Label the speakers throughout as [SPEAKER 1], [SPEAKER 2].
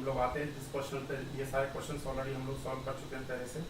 [SPEAKER 1] लोग आते हैं जिस क्वेश्चन पे। ये सारे क्वेश्चन ऑलरेडी हम लोग सॉल्व कर चुके हैं पहले से।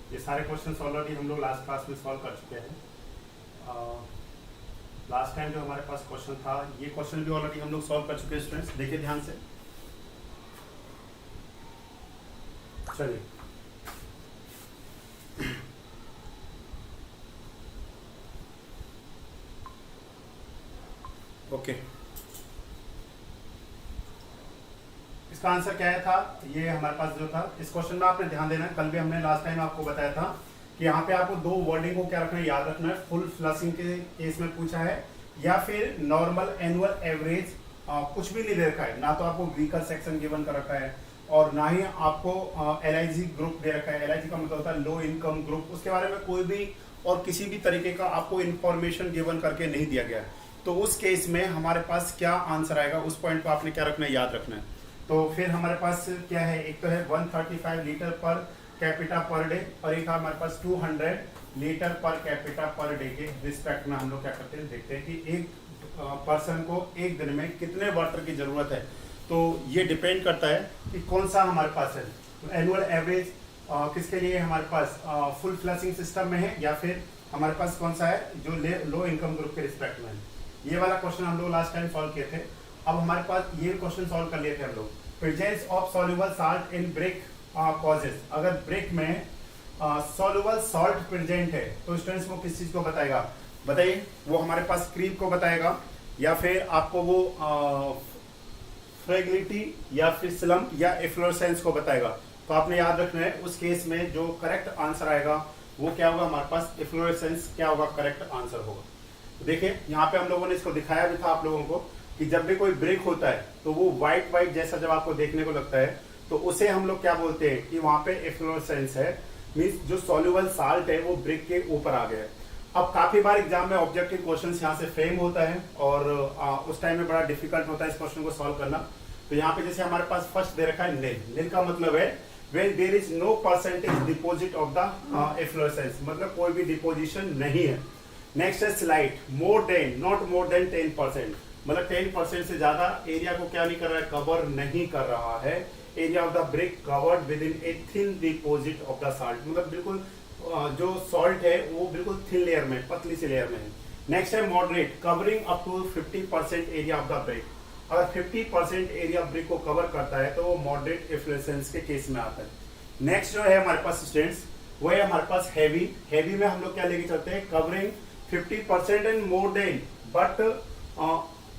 [SPEAKER 1] ये सारे क्वेश्चंस ऑलरेडी हम लोग लास्ट क्लास में सॉल्व कर चुके हैं। लास्ट टाइम जो हमारे पास क्वेश्चन था, ये क्वेश्चन भी ऑलरेडी हम लोग सॉल्व कर चुके हैं स्टूडेंट्स। देखिए ध्यान से, चलिए ओके। इसका आंसर क्या है था, ये हमारे पास जो था इस क्वेश्चन में आपने ध्यान देना है। कल भी हमने लास्ट टाइम आपको बताया था कि यहाँ पे आपको दो वर्डिंग को क्या रखना है, याद रखना है। फुल फ्लशिंग के केस में पूछा है या फिर नॉर्मल एनुअल एवरेज, कुछ भी नहीं दे रखा है। ना तो आपको व्हीकल सेक्शन गिवन कर रखा है और ना ही आपको LIG ग्रुप दे रखा है। LIG का मतलब होता है लो इनकम ग्रुप। उसके बारे में कोई भी और किसी भी तरीके का आपको इंफॉर्मेशन गिवन करके नहीं दिया गया है। तो उस केस में हमारे पास क्या आंसर आएगा, उस पॉइंट को आपने क्या रखना है, याद रखना है। तो फिर हमारे पास क्या है, एक तो है 135 litre per capita per day और एक हमारे पास 200 litre per capita per day के रिस्पेक्ट में हम लोग क्या करते हैं, देखते हैं कि एक पर्सन को एक दिन में कितने वाटर की जरूरत है। तो ये डिपेंड करता है कि कौन सा हमारे पास है। तो एनुअल एवरेज किसके लिए हमारे पास फुल फ्लशिंग सिस्टम में है या फिर हमारे पास कौन सा है जो लो इनकम ग्रुप के रिस्पेक्ट में है। ये वाला क्वेश्चन हम लोग लास्ट टाइम सॉल्व किए थे। अब हमारे पास ये क्वेश्चन सॉल्व कर लिए थे हम लोग। Presence of soluble salt in brick causes, अगर ब्रिक में सॉल्युबल सॉल्ट प्रेजेंट है तो स्टूडेंट्स वो किस चीज को बताएगा, बताइए। वो हमारे पास क्रीप को बताएगा या फिर आपको वो फ्रेगलिटी या फिर स्लम्प या एफ्लोरेसेंस को बताएगा। तो आपने याद रखना है उस केस में जो करेक्ट आंसर आएगा वो क्या होगा, हमारे पास एफ्लोरेसेंस क्या होगा, करेक्ट आंसर होगा। तो देखिए यहाँ पे हम लोगों ने इसको दिखाया भी था आप लोगों को कि जब भी कोई ब्रेक होता है तो वो व्हाइट व्हाइट जैसा जब आपको देखने को लगता है तो उसे हम लोग क्या बोलते हैं कि वहां पे एफ्लोरेसेंस है, मींस जो सॉल्युबल साल्ट है वो ब्रेक के ऊपर आ गया है। अब काफी बार एग्जाम में ऑब्जेक्टिव क्वेश्चन यहाँ से फ्रेम होता है और उस टाइम में बड़ा डिफिकल्ट होता है इस क्वेश्चन को सॉल्व करना। तो यहाँ पे जैसे हमारे पास फर्स्ट दे रखा है नील। नील का मतलब है when there is no percentage deposit of the efflorescence, मतलब कोई भी डिपोजिशन नहीं है। नेक्स्ट है slight, more than not more than 10%, मतलब 10% से ज्यादा एरिया को क्या नहीं कर रहा है, कवर नहीं कर रहा है। Area of the brick covered with in a thin deposit of the salt, मतलब बिल्कुल जो सॉल्ट है वो बिल्कुल थिन लेयर में, पतली सी लेयर में है। नेक्स्ट है moderate, covering up to 50% area of the brick. अगर 50% एरिया ब्रिक को कवर करता है तो वो मॉडरेट एफ्लोरेसेंस के केस में आता है। नेक्स्ट जो है हमारे पास स्टूडेंट्स वो है हमारे पास हैवी। हैवी में हम लोग क्या लेके चलते हैं, covering 50% and more than but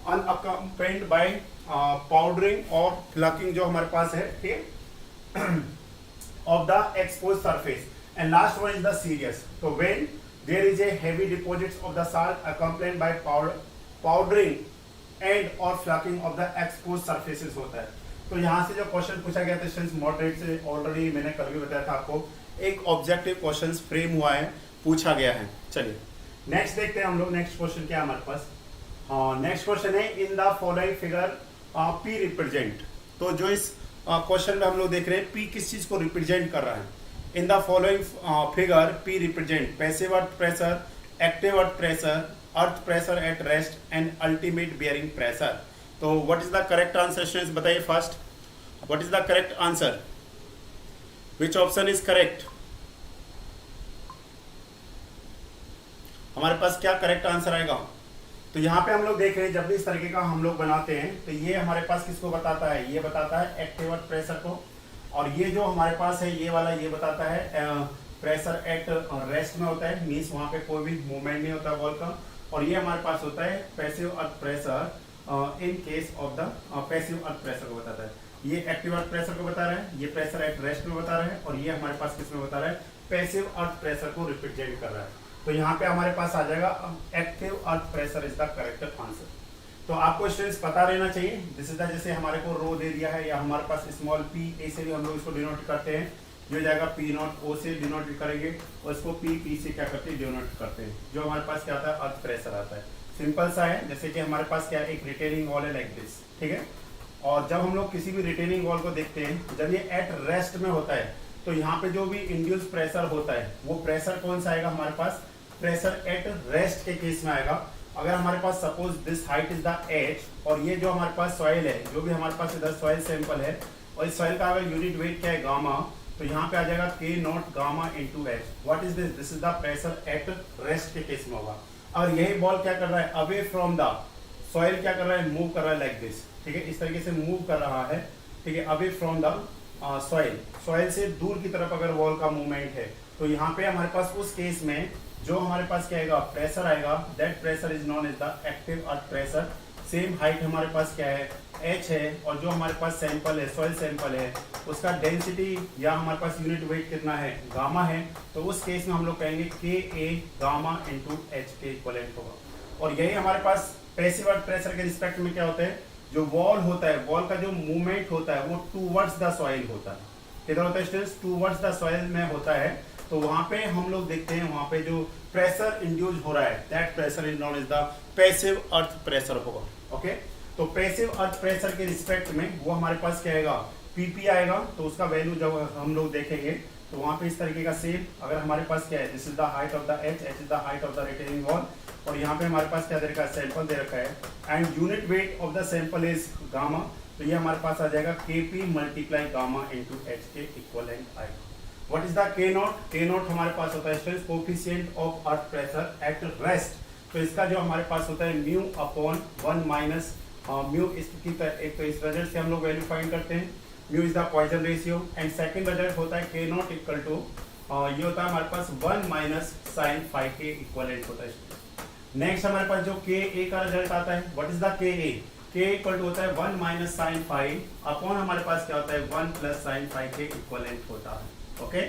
[SPEAKER 1] unaccompanied by powdering और फ्लकिंग जो हमारे पास है, ठीक of the exposed surface. And last one is the serious. तो when there is a heavy deposits of the salt accompanied by powdering and और flaking of the exposed surfaces होता है। तो यहाँ से जो क्वेश्चन पूछा गया था स्टूडेंट्स मॉडरेट से, ऑलरेडी मैंने कल भी बताया था आपको, एक ऑब्जेक्टिव क्वेश्चन फ्रेम हुआ है, पूछा गया है। चलिए नेक्स्ट देखते हैं हम लोग। नेक्स्ट क्वेश्चन क्या है हमारे पास, नेक्स्ट क्वेश्चन है in the following figure P represent. तो जो इस क्वेश्चन में हम लोग देख रहे हैं पी किस चीज को रिप्रेजेंट कर रहा है। In the following figure P represent passive earth pressure, active earth pressure, earth pressure at rest and ultimate bearing pressure. तो what is the correct answer students, बताइए first what is the correct answer, which option is correct. हमारे पास क्या correct answer आएगा। तो यहाँ पे हम लोग देख रहे हैं जब भी इस तरीके का हम लोग बनाते हैं तो ये हमारे पास किसको बताता है, ये बताता है एक्टिव अर्थ प्रेशर को, और ये जो हमारे पास है ये वाला ये बताता है प्रेशर एट रेस्ट में होता है, मीन्स वहां पे कोई भी मूवमेंट नहीं होता वॉल का। और ये हमारे पास होता है passive earth pressure in case of the passive earth pressure को बताता है। ये एक्टिव अर्थ प्रेशर को बता रहा है, ये प्रेशर एट रेस्ट में बता रहा है, और ये हमारे पास किस में बता रहा है, पैसिव अर्थ प्रेशर को रिप्रेजेंट कर रहा है। तो यहाँ पे हमारे पास आ जाएगा active earth pressure is the correct answer. तो आपको स्टूडेंट्स पता रहना चाहिए, दिस इज द, जैसे हमारे को रो दे दिया है, या हमारे पास स्मॉल पी ए से भी हम लोग इसको डिनोट करते हैं, जो जाएगा पी नॉट ओ से डिनोट करेंगे, और इसको पी से क्या करते हैं, डिनोट करते हैं, जो हमारे पास क्या आता है, अर्थ प्रेशर आता है। सिंपल सा है, जैसे कि हमारे पास क्या है, एक रिटेनिंग वॉल है लाइक दिस, ठीक है। और जब हम लोग किसी भी रिटेनिंग वॉल को देखते हैं, जब ये एट रेस्ट में होता है, तो यहाँ पे जो भी इंड्यूस प्रेशर होता है, वो प्रेशर कौन सा आएगा हमारे पास, प्रेशर एट रेस्ट के केस में आएगा। अगर हमारे पास suppose this height is the H, और ये जो हमारे पास सॉइल है, जो भी हमारे पास इधर सॉइल सैंपल है, और इस सॉइल का अगर यूनिट वेट क्या है, गामा, तो यहाँ पे आ जाएगा के not gamma into H. What is this, this is the pressure at rest के केस में होगा। और यही बॉल क्या कर रहा है, अवे फ्रॉम द सॉइल क्या कर रहा है, मूव कर रहा है लाइक दिस, ठीक है, इस तरीके से मूव कर रहा है, ठीक है, away from the soil, soil से दूर की तरफ अगर वॉल का मूवमेंट है, तो यहाँ पे हमारे पास उस केस में जो हमारे पास क्या आएगा, प्रेशर आएगा, that pressure is known as the active earth pressure. Same height हमारे पास क्या है, एच है, और जो हमारे पास सैंपल है, सॉइल सैंपल है, उसका डेंसिटी या हमारे पास यूनिट वेट कितना है, गामा है, तो उस केस में हम लोग कहेंगे के ए गामा इंटू एच के इक्वलेंट होगा। और यही हमारे पास पैसिव अर्थ प्रेशर के रिस्पेक्ट में क्या होता है, जो वॉल होता है, वॉल का जो मूवमेंट होता है, वो टूवर्ड्स द सॉइल होता है। किधर होता है स्टूडेंट्स, टूवर्ड्स द सॉइल में होता है। तो वहां पे हम लोग देखते हैं, वहां पे जो प्रेशर इंड्यूस हो रहा है, that pressure is known as the passive earth pressure होगा। ओके, तो पैसिव अर्थ प्रेशर के रिस्पेक्ट में वो हमारे पास क्या आएगा, पीपी आएगा। तो उसका वैल्यू जब हम लोग देखेंगे, तो वहां पे इस तरीके का सेम, अगर हमारे पास क्या है, this is the height of the H, H is the height of the retaining wall, और यहाँ पे हमारे पास क्या दे रखा है, सैंपल दे रखा है, and unit weight of the sample is gamma. तो ये हमारे पास आ जाएगा Kp multiply gamma into H के इक्वलेंट आएगा। व्हाट इज द के नॉट, के नॉट हमारे पास होता है stress coefficient of earth pressure at rest. तो इसका जो हमारे पास होता है म्यू अपॉन 1 माइनस म्यू, इसकी एक तो इस रिजल्ट से हम लोग वैल्यू फाइंड करते हैं, mu is the Poisson ratio, and second result होता है के नॉट इक्वल टू ये होता है हमारे पास 1 माइनस साइन फाइव के इक्वलेंट होता है। नेक्स्ट हमारे पास जो के ए का रिजल्ट आता है, व्हाट इज द के ए, के इक्वल टू होता है 1 माइनस साइन फाइव अपॉन हमारे पास क्या होता है 1 प्लस साइन फाइव के इक्वलेंट होता है। ओके,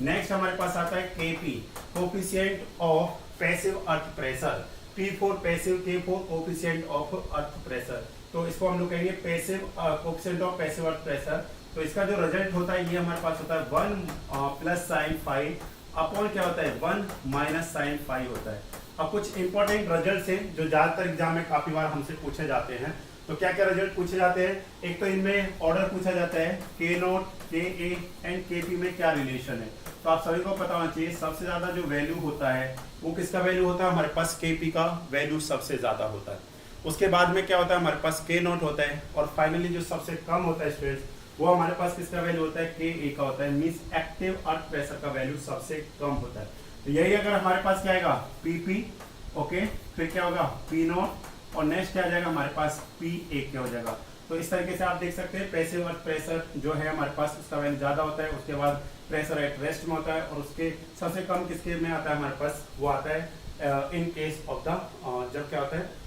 [SPEAKER 1] नेक्स्ट हमारे पास आता है KP coefficient of passive earth pressure, P for passive, K for coefficient of earth pressure. तो इसको हम लोग कहेंगे passive coefficient of passive earth pressure. तो इसका जो रिजल्ट होता है ये हमारे पास होता है 1 प्लस साइन फाइव अपॉन क्या होता है 1 माइनस साइन फाइव होता है। अब कुछ इंपॉर्टेंट रिजल्ट हैं जो ज्यादातर एग्जाम में काफी बार हमसे पूछे जाते हैं। तो क्या क्या रिजल्ट पूछे जाते हैं, एक तो इनमें ऑर्डर पूछा जाता है, के नॉट, के ए एंड के पी में क्या रिलेशन है। तो आप सभी को पता होना चाहिए सबसे ज्यादा जो वैल्यू होता है वो किसका वैल्यू होता है, हमारे पास के पी का वैल्यू सबसे ज्यादा होता है। उसके बाद में क्या होता है, हमारे पास के नॉट होता है, और फाइनली जो सबसे कम होता है स्टूडेंट्स, वो हमारे पास किसका वैल्यू होता है, के ए का होता है। मींस एक्टिव अर्थ प्रेशर का वैल्यू सबसे कम होता है। तो यही अगर हमारे पास क्या आएगा पीपी, ओके, फिर क्या होगा पी नॉट, और नेक्स्ट क्या आ जाएगा हमारे पास पी ए क्या हो जाएगा। तो इस तरीके से आप देख सकते हैं पैसिव अर्थ प्रेशर जो है हमारे पास उसका वैल्यू ज्यादा होता है, उसके बाद प्रेशर एट रेस्ट में होता है, और उसके सबसे कम किसके में आता है हमारे पास, वो आता है इन केस ऑफ द, जब क्या होता है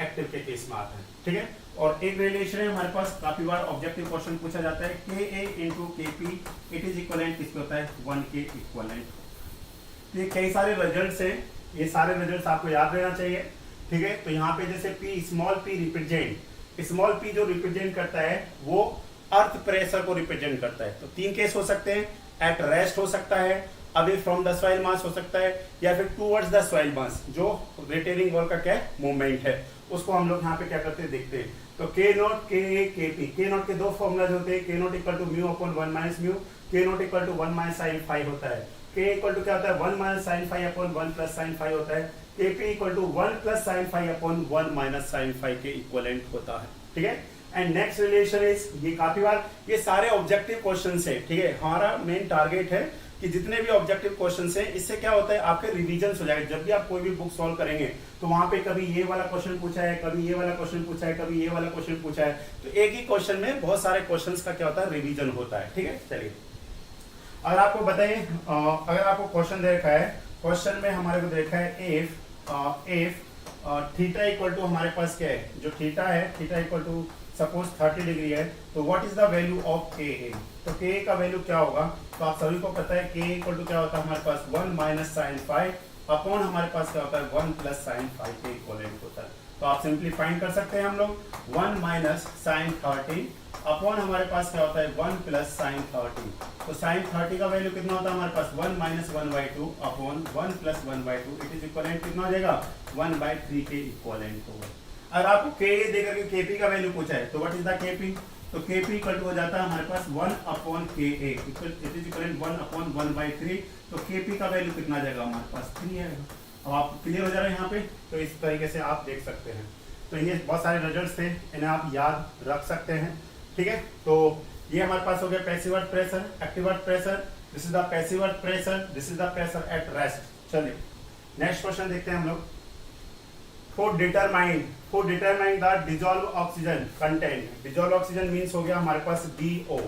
[SPEAKER 1] एक्टिव के केस में आता है। ठीक है, और एक रिलेशन है हमारे पास, काफी बार ऑब्जेक्टिव क्वेश्चन पूछा जाता है, के ए इंटू के पी इट इज इक्वलेंट किसके होता है 1 के इक्वलेंट। ये कई सारे रिजल्ट्स हैं, ये सारे रिजल्ट्स आपको याद रहना चाहिए। ठीक है, तो यहाँ पे जैसे P small p represent, small p जो रिप्रेजेंट करता है वो अर्थ प्रेशर को रिप्रेजेंट करता है। तो 3 केस हो सकते हैं, एट रेस्ट हो सकता है, अवे फ्रॉम द सॉइल मास हो सकता है, या फिर टूवर्ड्स द सॉइल मास, जो रिटेनिंग वॉल का क्या मूवमेंट है उसको हम लोग यहाँ पे क्या करते हैं देखते हैं। तो के नॉट, के ए, के पी, के नॉट के दो फॉर्मुलाज होते हैं, K nought equal to mu upon 1 minus mu, K nought equal to 1 minus sine phi होता है, के इक्वल टू क्या होता है 1 minus sine phi upon 1 plus sine phi होता है, K P equal to 1 plus sine phi upon 1 minus sine phi के equivalent होता है। ठीक है, एंड नेक्स्ट रिलेशन इज, ये काफी बार ये सारे ऑब्जेक्टिव क्वेश्चंस है। ठीक है, हमारा मेन टारगेट है कि जितने भी ऑब्जेक्टिव क्वेश्चंस हैं इससे क्या होता है आपके रिवीजन हो जाएगा। जब भी आप कोई भी बुक सॉल्व करेंगे तो वहां पे कभी ये वाला क्वेश्चन पूछा है, कभी ये वाला क्वेश्चन पूछा है, कभी ये वाला क्वेश्चन पूछा है, तो एक ही क्वेश्चन में बहुत सारे क्वेश्चंस का क्या होता है रिवीजन होता है। ठीक है, चलिए अगर आपको बताइए, अगर आपको क्वेश्चन दे रखा है, क्वेश्चन में हमारे को देखा है इफ थीटा इक्वल टू हमारे पास क्या है, जो थीटा है, theta equal to suppose 30 degree है, तो what is the value of K A, तो के ए का वैल्यू क्या होगा, तो आप सभी को पता है के इक्वल टू क्या होता है हमारे पास 1 माइनस साइन फाइव अपॉन हमारे पास क्या होता है 1 प्लस साइन फाइव के इक्वलेंट होता है। तो आप सिंपली फाइंड कर सकते हैं हम लोग 1 माइनस साइन 30 अपॉन हमारे पास क्या होता है 1 प्लस साइन 30, तो साइन 30 का वैल्यू कितना होता है हमारे पास 1 minus 1/2 upon 1 plus 1/2, it is equivalent कितना हो जाएगा 1/3 के इक्वलेंट होगा। अगर आपको के देकर के केपी का वैल्यू पूछा है तो व्हाट इज द केपी, तो केपी इक्वल टू हो जाता है हमारे पास 1 अपॉन के ए, इट इज इक्वलेंट 1 अपॉन 1/3, तो केपी का वैल्यू कितना आ जाएगा हमारे पास 3 आएगा। अब आप क्लियर हो जा रहे हैं यहाँ पे, तो इस तरीके से आप देख सकते हैं। तो ये बहुत सारे रिजल्ट्स थे, इन्हें आप याद रख सकते हैं, ठीक है। तो ये हमारे पास हो गया passive earth pressure, active earth pressure, this is the passive earth pressure, this is the pressure at rest. चलिए नेक्स्ट क्वेश्चन देखते हैं हम लोग। For determine the dissolved oxygen content, dissolved oxygen means हो गया हमारे पास DO,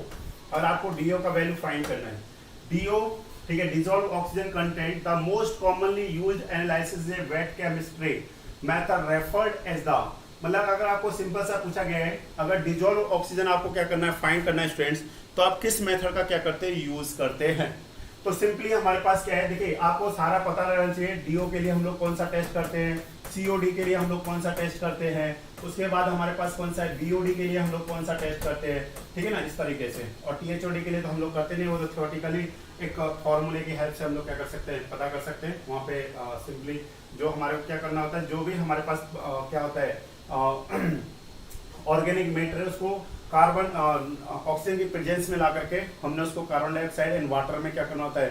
[SPEAKER 1] और आपको DO का वैल्यू फाइंड करना है। DO, ठीक है, dissolved oxygen content, the most commonly used analysis is wet chemistry method referred as the, मतलब अगर आपको सिंपल सा पूछा गया है, अगर डिजोल्व ऑक्सीजन आपको क्या करना है फाइंड करना है स्टूडेंट्स, तो आप किस मेथड का क्या करते हैं यूज करते हैं, तो सिंपली हमारे पास क्या है, देखिए आपको सारा पता रहना चाहिए। डीओ के लिए हम लोग कौन सा टेस्ट करते हैं, सीओडी के लिए हम लोग कौन सा टेस्ट करते हैं, उसके बाद हमारे पास कौन सा है बीओडी के लिए हम लोग कौन सा टेस्ट करते हैं, ठीक है ना, इस तरीके से। और टीएचओडी के लिए तो हम लोग करते नहीं, वो तो थ्योरेटिकली एक फॉर्मूले की हेल्प से हम लोग क्या कर सकते हैं, पता कर सकते हैं। वहाँ पे सिंपली जो हमारे को क्या करना होता है, जो भी हमारे पास क्या होता है ऑर्गेनिक मैटर है, उसको कार्बन ऑक्सीजन की प्रेजेंस में ला करके हमने उसको कार्बन डाइऑक्साइड एंड वाटर में क्या करना होता है,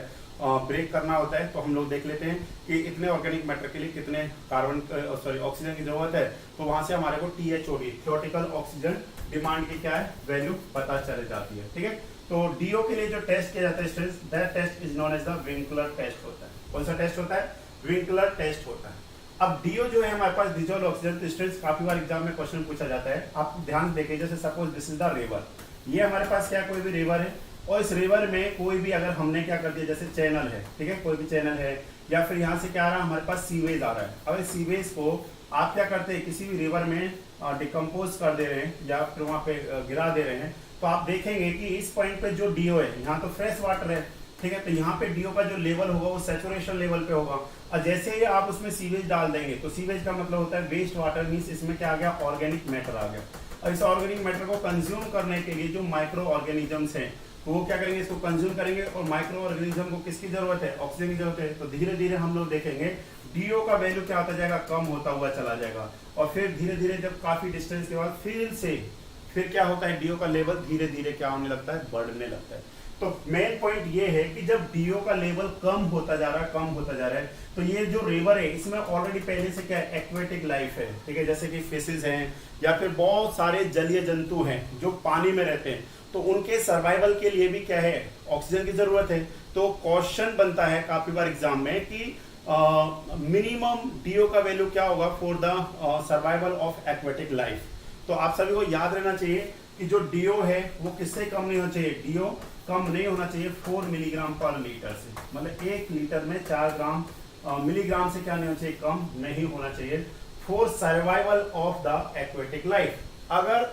[SPEAKER 1] ब्रेक करना होता है। तो हम लोग देख लेते हैं कि इतने ऑर्गेनिक मैटर के लिए कितने कार्बन ऑक्सीजन की जरूरत है, तो वहां से हमारे को टीएचओडी थियोरेटिकल ऑक्सीजन डिमांड की क्या है वैल्यू पता चल जाती है, ठीक है। तो डीओ के लिए जो टेस्ट किया जाता है students, that test is known as the Winkler test होता है। कौन सा टेस्ट होता है, विंकलर टेस्ट होता है। अब डीओ जो है हमारे पास डिजोल्व ऑक्सीजन, स्टूडेंट्स काफी बार एग्जाम में क्वेश्चन पूछा जाता है, आप ध्यान देखिए। जैसे suppose this is the river, ये हमारे पास क्या कोई भी रिवर है, और इस रिवर में कोई भी अगर हमने क्या कर दिया, जैसे चैनल है, ठीक है, कोई भी चैनल है, या फिर यहाँ से क्या आ रहा है हमारे पास सीवेज आ रहा है। अब इस सीवेज को आप क्या करते हैं, किसी भी रिवर में डिकम्पोज कर दे रहे हैं या फिर वहाँ पे गिरा दे रहे हैं, तो आप देखेंगे कि इस पॉइंट पे जो डीओ है, यहाँ तो फ्रेश वाटर है, ठीक है, तो यहाँ पे डीओ का जो लेवल होगा वो सैचुरेशन लेवल पे होगा। और जैसे ही आप उसमें सीवेज डाल देंगे, तो सीवेज का मतलब होता है वेस्ट वाटर, मींस इसमें क्या आ गया, ऑर्गेनिक मैटर आ गया। और इस ऑर्गेनिक मैटर को कंज्यूम करने के लिए जो माइक्रो ऑर्गेनिजम्स हैं, तो वो क्या करेंगे, इसको कंज्यूम करेंगे। और माइक्रो ऑर्गेनिज्म को किसकी जरूरत है, ऑक्सीजन की जरूरत है। तो धीरे धीरे हम लोग देखेंगे डीओ का वैल्यू क्या होता जाएगा, कम होता हुआ चला जाएगा। और फिर धीरे धीरे जब काफी डिस्टेंस के बाद फिर क्या होता है, डीओ का लेवल धीरे धीरे क्या होने लगता है, बढ़ने लगता है। तो मेन पॉइंट ये है कि जब डीओ का लेवल कम होता जा रहा है, तो ये जो रिवर है इसमें ऑलरेडी पहले से क्या है, एक्वेटिक लाइफ है, ठीक है, जैसे कि फिशेस हैं या फिर बहुत सारे जलीय जंतु हैं जो पानी में रहते हैं, तो उनके सर्वाइवल के लिए भी क्या है, ऑक्सीजन की जरूरत है। तो क्वेश्चन बनता है काफी बार एग्जाम में कि मिनिमम डीओ का वैल्यू क्या होगा for the survival of aquatic life. तो आप सभी को याद रहना चाहिए कि जो डीओ है वो किससे कम नहीं होना चाहिए, डीओ कम नहीं होना चाहिए 4 मिलीग्राम पर लीटर से, मतलब 1 लीटर में 4 ग्राम मिलीग्राम से क्या नहीं होना चाहिए, कम नहीं होना चाहिए for survival of the aquatic life. अगर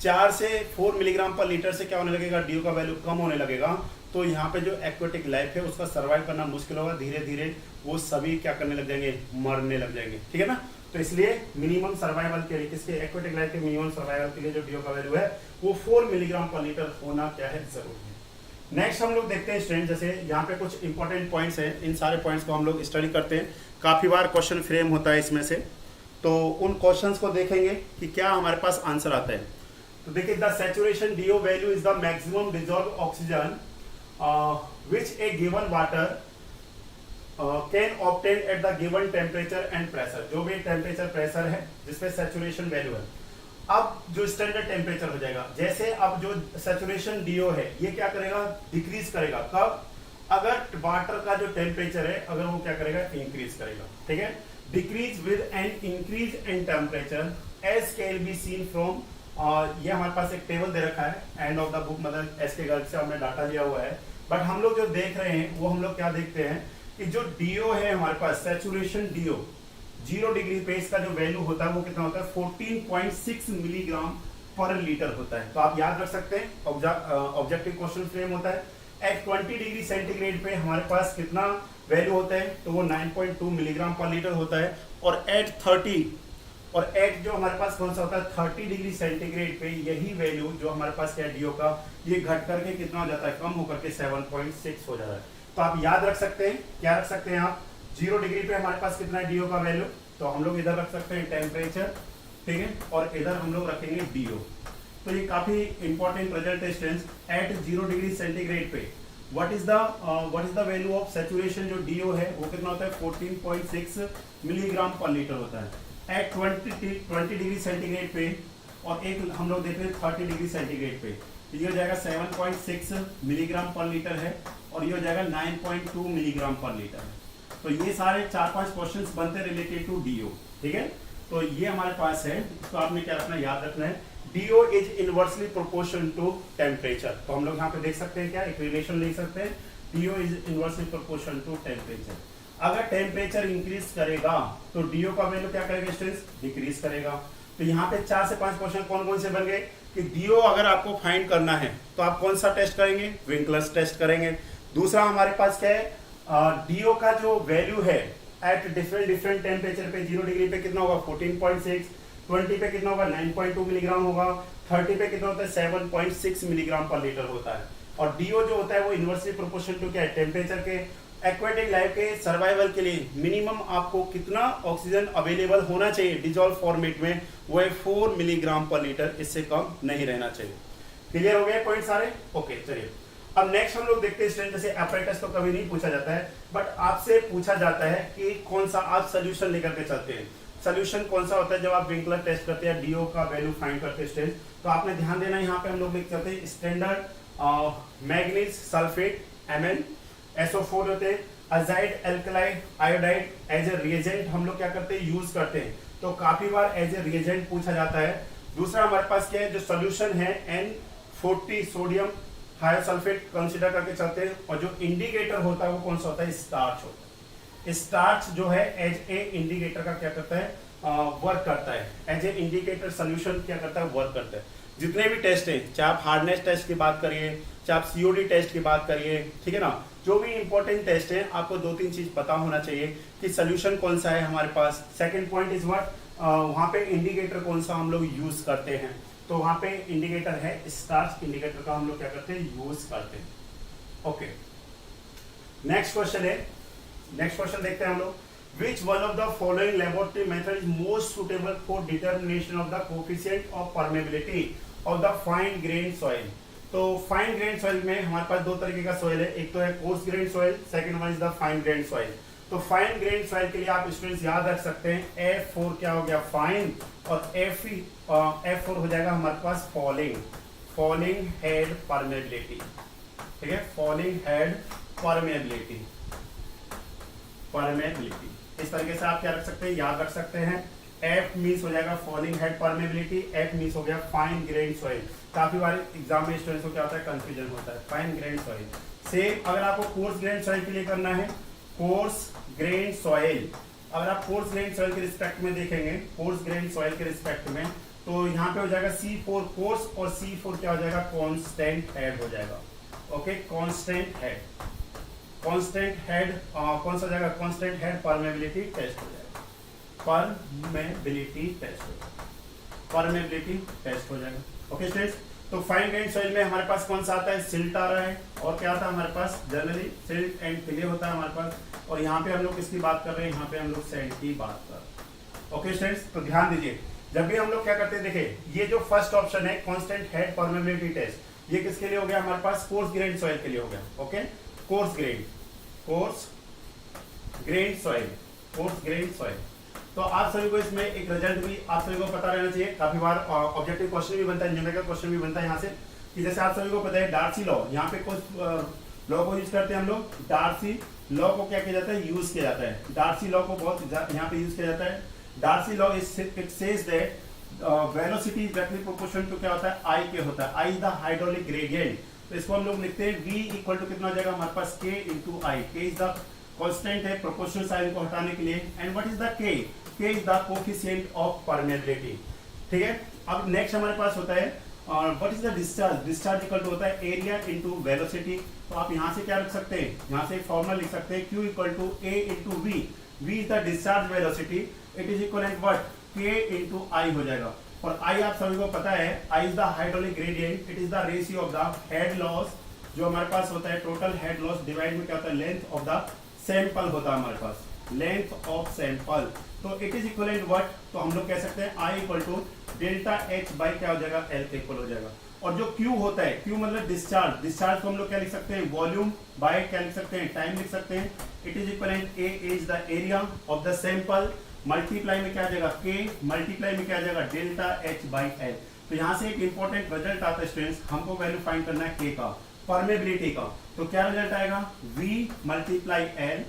[SPEAKER 1] 4 से 4 मिलीग्राम पर लीटर से क्या होने लगेगा, डीओ का वैल्यू कम होने लगेगा, तो यहाँ पे जो एक्वेटिक लाइफ है उसका सर्वाइव करना मुश्किल होगा, धीरे धीरे वो सभी क्या करने लग जाएंगे, मरने लग जाएंगे, ठीक है ना। तो इसलिए मिनिमम सर्वाइवल के लिए, किसके, एक्वेटिक लाइफ के मिनिमम सर्वाइवल के लिए जो डीओ का वैल्यू है वो 4 मिलीग्राम पर लीटर होना क्या है, जरूरी है। नेक्स्ट हम लोग देखते हैं स्टूडेंट, जैसे यहाँ पे कुछ इंपॉर्टेंट पॉइंट्स हैं, इन सारे पॉइंट्स को हम लोग स्टडी करते हैं, काफी बार क्वेश्चन फ्रेम होता है इसमें से, तो उन क्वेश्चंस को देखेंगे कि क्या हमारे पास आंसर आता है। तो देखिए, the saturation DO value is the maximum dissolve oxygen which a given water can obtain at the given temperature and pressure, जो भी टेम्परेचर प्रेशर है जिसपे सैचुरेशन वैल्यू है। अब जो स्टैंडर्ड टेम्परेचर हो जाएगा, जैसे अब जो सैचुरेशन डीओ है ये क्या करेगा, डिक्रीज करेगा। कब, अगर वाटर का जो टेम्परेचर है अगर वो क्या करेगा, इंक्रीज करेगा, ठीक है। Decrease with an increase in temperature as can be seen from, ये हमारे पास एक टेबल दे रखा है एंड ऑफ द बुक, मतलब एस के गर्ग से हमने डाटा लिया हुआ है, बट हम लोग जो देख रहे हैं वो हम लोग क्या देखते हैं कि जो डीओ है हमारे पास, सैचुरेशन डीओ, 0 डिग्री पे इसका जो वैल्यू होता है वो कितना होता है 14.6 मिलीग्राम पर लीटर होता है। तो आप याद रख सकते हैं ऑब्जेक्टिव क्वेश्चन फ्रेम होता है एट 20 डिग्री सेंटीग्रेड पे हमारे पास कितना वैल्यू होता है, तो वो 9.2 मिलीग्राम पर लीटर होता है। और एट जो हमारे पास कौन सा होता है 30 डिग्री सेंटीग्रेड पे यही वैल्यू जो हमारे पास क्या डीओ का ये घट करके कितना हो जाता है, कम होकर के 7.6 हो जाता है। तो आप याद रख सकते हैं, क्या रख सकते हैं आप 0 डिग्री पे हमारे पास कितना है डीओ का वैल्यू, तो हम लोग इधर रख सकते हैं टेम्परेचर, ठीक है, और इधर हम लोग रखेंगे डीओ। तो ये काफी इंपॉर्टेंट रिजल्ट है स्टूडेंट्स। एट 0 डिग्री सेंटीग्रेड पे what is the value of saturation जो डीओ है वो कितना होता है 14.6 मिलीग्राम पर लीटर होता है एट 20 डिग्री सेंटीग्रेड पे। और एक हम लोग देख रहे हैं 30 डिग्री सेंटीग्रेड पे, तो ये हो जाएगा 7.6 मिलीग्राम पर लीटर है और ये हो जाएगा 9.2 मिलीग्राम पर लीटर है। तो ये सारे 4-5 क्वेश्चंस बनते हैं रिलेटेड टू डीओ, ठीक है। तो ये हमारे पास है, इसको आपने क्या रखना है, याद रखना है DO is inversely proportional to temperature. तो हम लोग यहाँ पे देख सकते हैं क्या एक रिलेशन लिख सकते हैं, DO is inversely proportional to temperature. अगर टेम्परेचर इंक्रीज करेगा तो डीओ का वैल्यू क्या करेगा स्टूडेंट्स, डिक्रीज करेगा। तो यहाँ पे 4 से 5 क्वेश्चन कौन कौन से बन गए कि डीओ अगर आपको फाइंड करना है तो आप कौन सा टेस्ट करेंगे, विंकलर्स टेस्ट करेंगे। दूसरा हमारे पास क्या है, डीओ का जो वैल्यू है एट डिफरेंट टेम्परेचर पे 0 डिग्री पे कितना होगा 14.6, 20 पे कितना होगा 9.2 मिलीग्राम होगा, 30 पे कितना होता है 7.6 मिलीग्राम पर लीटर होता है। और डीओ जो होता है वो इनवर्सली प्रोपोर्शनल टू क्या है, टेम्परेचर के। एक्वेटिक लाइफ के सर्वाइवल के लिए मिनिमम आपको कितना ऑक्सीजन अवेलेबल होना चाहिए डिजॉल्व फॉर्मेट में, वो है 4 मिलीग्राम पर लीटर, इससे कम नहीं रहना चाहिए। क्लियर हो गए पॉइंट सारे, ओके। चलिए अब नेक्स्ट हम लोग देखते हैं स्टूडेंट, जैसे apparatus तो कभी नहीं पूछा जाता है बट आपसे पूछा जाता है कि कौन सा आप सोल्यूशन लेकर के चलते हैं। सोल्यूशन कौन सा होता है जब आप विंकलर टेस्ट करते हैं, डीओ का वैल्यू फाइंड करते हैं स्टूडेंट। तो आपने ध्यान देना है यहाँ पे हम लोग लिख सकते हैं standard manganese sulphate Mn, SO4 होते हैं, azide alkaline iodide as a reagent हम लोग क्या करते हैं, यूज करते हैं। तो काफी बार एज ए रिएजेंट पूछा जाता है। दूसरा हमारे पास क्या है, जो सोल्यूशन है N40 सोडियम हाइसल्फेट कंसीडर करके चलते हैं। और जो इंडिकेटर होता है वो कौन सा होता है, स्टार्च होता है। स्टार्च जो है एज ए इंडिकेटर का क्या करता है, वर्क करता है। एज ए इंडिकेटर सोल्यूशन क्या करता है, वर्क करता है। जितने भी टेस्ट हैं, चाहे आप हार्डनेस टेस्ट की बात करिए, चाहे आप सीओडी टेस्ट की बात करिए, ठीक है ना, जो भी इंपॉर्टेंट टेस्ट है आपको 2-3 चीज पता होना चाहिए कि सोल्यूशन कौन सा है हमारे पास। सेकंड पॉइंट इज व्हाट, वहां पे इंडिकेटर कौन सा हम लोग यूज करते हैं। तो वहां पे इंडिकेटर है स्टार्च, इंडिकेटर का हम लोग क्या करते हैं, यूज करते हैं। ओके, नेक्स्ट क्वेश्चन है, नेक्स्ट क्वेश्चन देखते हैं हम लोग। Which one of the following laboratory method is most suitable for determination of the coefficient of permeability of the fine grained soil? तो फाइन ग्रेन सॉइल में हमारे पास 2 तरीके का सॉइल है, एक तो है course grain soil, second one is the fine grain soil. तो फाइन ग्रेन सॉइल के लिए आप स्टूडेंट्स याद रख सकते हैं F4 क्या हो गया, फाइन, और F4 हो जाएगा हमारे पास फॉलिंग हेड परमेबिलिटी, ठीक है, फॉलिंग हेड परमेबिलिटी। इस तरीके से आप क्या रख सकते हैं, याद रख सकते हैं। F मीन्स हो जाएगा falling head permeability, F means हो गया फाइन ग्रेन सॉइल। काफी बार एग्जाम में स्टूडेंट्स को क्या होता है, कंफ्यूजन होता है। फाइन ग्रेन सॉइल सेम, अगर आपको कोर्स ग्रेन सॉइल के लिए करना है, कोर्स ग्रेन सॉइल, अगर आप कोर्स ग्रेन सॉइल के रिस्पेक्ट में देखेंगे, कोर्स ग्रेन सॉइल के रिस्पेक्ट में, तो यहाँ पे हो जाएगा C4 कोर्स और C4 क्या हो जाएगा, कांस्टेंट हेड हो जाएगा। ओके, कांस्टेंट हेड कौन सा जाएगा, कांस्टेंट हेड परमेबिलिटी टेस्ट हो जाएगा, परमेबिलिटी टेस्ट हो जाएगा। ओके स्टूडेंट्स, तो फाइन ग्रेन सॉइल में हमारे पास कौन सा आता है, सिल्ट आ रहा है, और क्या आता है हमारे पास, जनरली सिल्ट एंड क्ले होता है हमारे पास। और यहाँ पे हम लोग किसकी बात कर रहे हैं, यहाँ पे हम लोग सैंड की बात कर रहे हैं। ओके स्टूडेंट्स, तो ध्यान दीजिए, जब भी हम लोग क्या करते हैं, देखिए ये जो फर्स्ट ऑप्शन है कांस्टेंट हेड परमेबिलिटी टेस्ट, ये किसके लिए हो गया हमारे पास, कोर्स ग्रेन सॉइल के लिए हो गया। Okay, course grain soil. तो आप सभी को इसमें एक रिजल्ट भी आप सभी को पता रहना चाहिए। काफी बार ऑब्जेक्टिव क्वेश्चन भी बनता है, न्यूमेरिकल क्वेश्चन भी बनता है यहाँ से, कि जैसे आप सभी को पता है डार्सी लॉ, यहाँ पे कुछ लॉ को यूज करते हैं हम लोग। डार्सी लॉ को क्या किया जाता है, यूज किया जाता है। डार्सी लॉ को बहुत यहाँ पे यूज किया जाता है। Darcy law it says that velocity is directly proportional to क्या होता है, आई के होता है, I is the hydraulic gradient. तो इसको हम लोग लिखते हैं V इक्वल टू कितना हो जाएगा हमारे पास, K into I. K is the constant है प्रोपोर्शनल साइन को हटाने के लिए। And what is the K, K is the coefficient of permeability. ठीक है, अब नेक्स्ट हमारे पास होता है what is the discharge. Discharge equal to होता है एरिया इनटू वेलोसिटी। तो आप यहाँ से क्या लिख सकते हैं, यहाँ से फॉर्मूला लिख सकते हैं Q equal to A into V। V is the discharge velocity, it is equal to what, K into I हो जाएगा। और I आप सभी को पता है, I is the hydraulic gradient, it is the ratio of the head loss, जो हमारे पास होता है टोटल हेड लॉस डिवाइड में क्या होता है, लेंथ ऑफ द सैंपल होता है हमारे पास, लेंथ ऑफ सैंपल। तो it is equal to what, तो हम लोग कह सकते हैं I equal to delta H by क्या हो जाएगा, L के इक्वल हो जाएगा। और जो Q होता है, Q मतलब डिस्चार्ज, डिस्चार्ज को हम लोग क्या लिख सकते हैं, वॉल्यूम बाय क्या लिख सकते हैं, टाइम लिख सकते हैं। It is equal to A is the area of the sample, multiply में क्या आ जाएगा K, मल्टीप्लाई में क्या आ जाएगा डेल्टा H बाई L। तो यहाँ से एक इंपॉर्टेंट रिजल्ट आता है स्टूडेंट्स, हमको वैल्यू फाइंड करना है K का, परमेबिलिटी का। तो क्या रिजल्ट आएगा, V मल्टीप्लाई L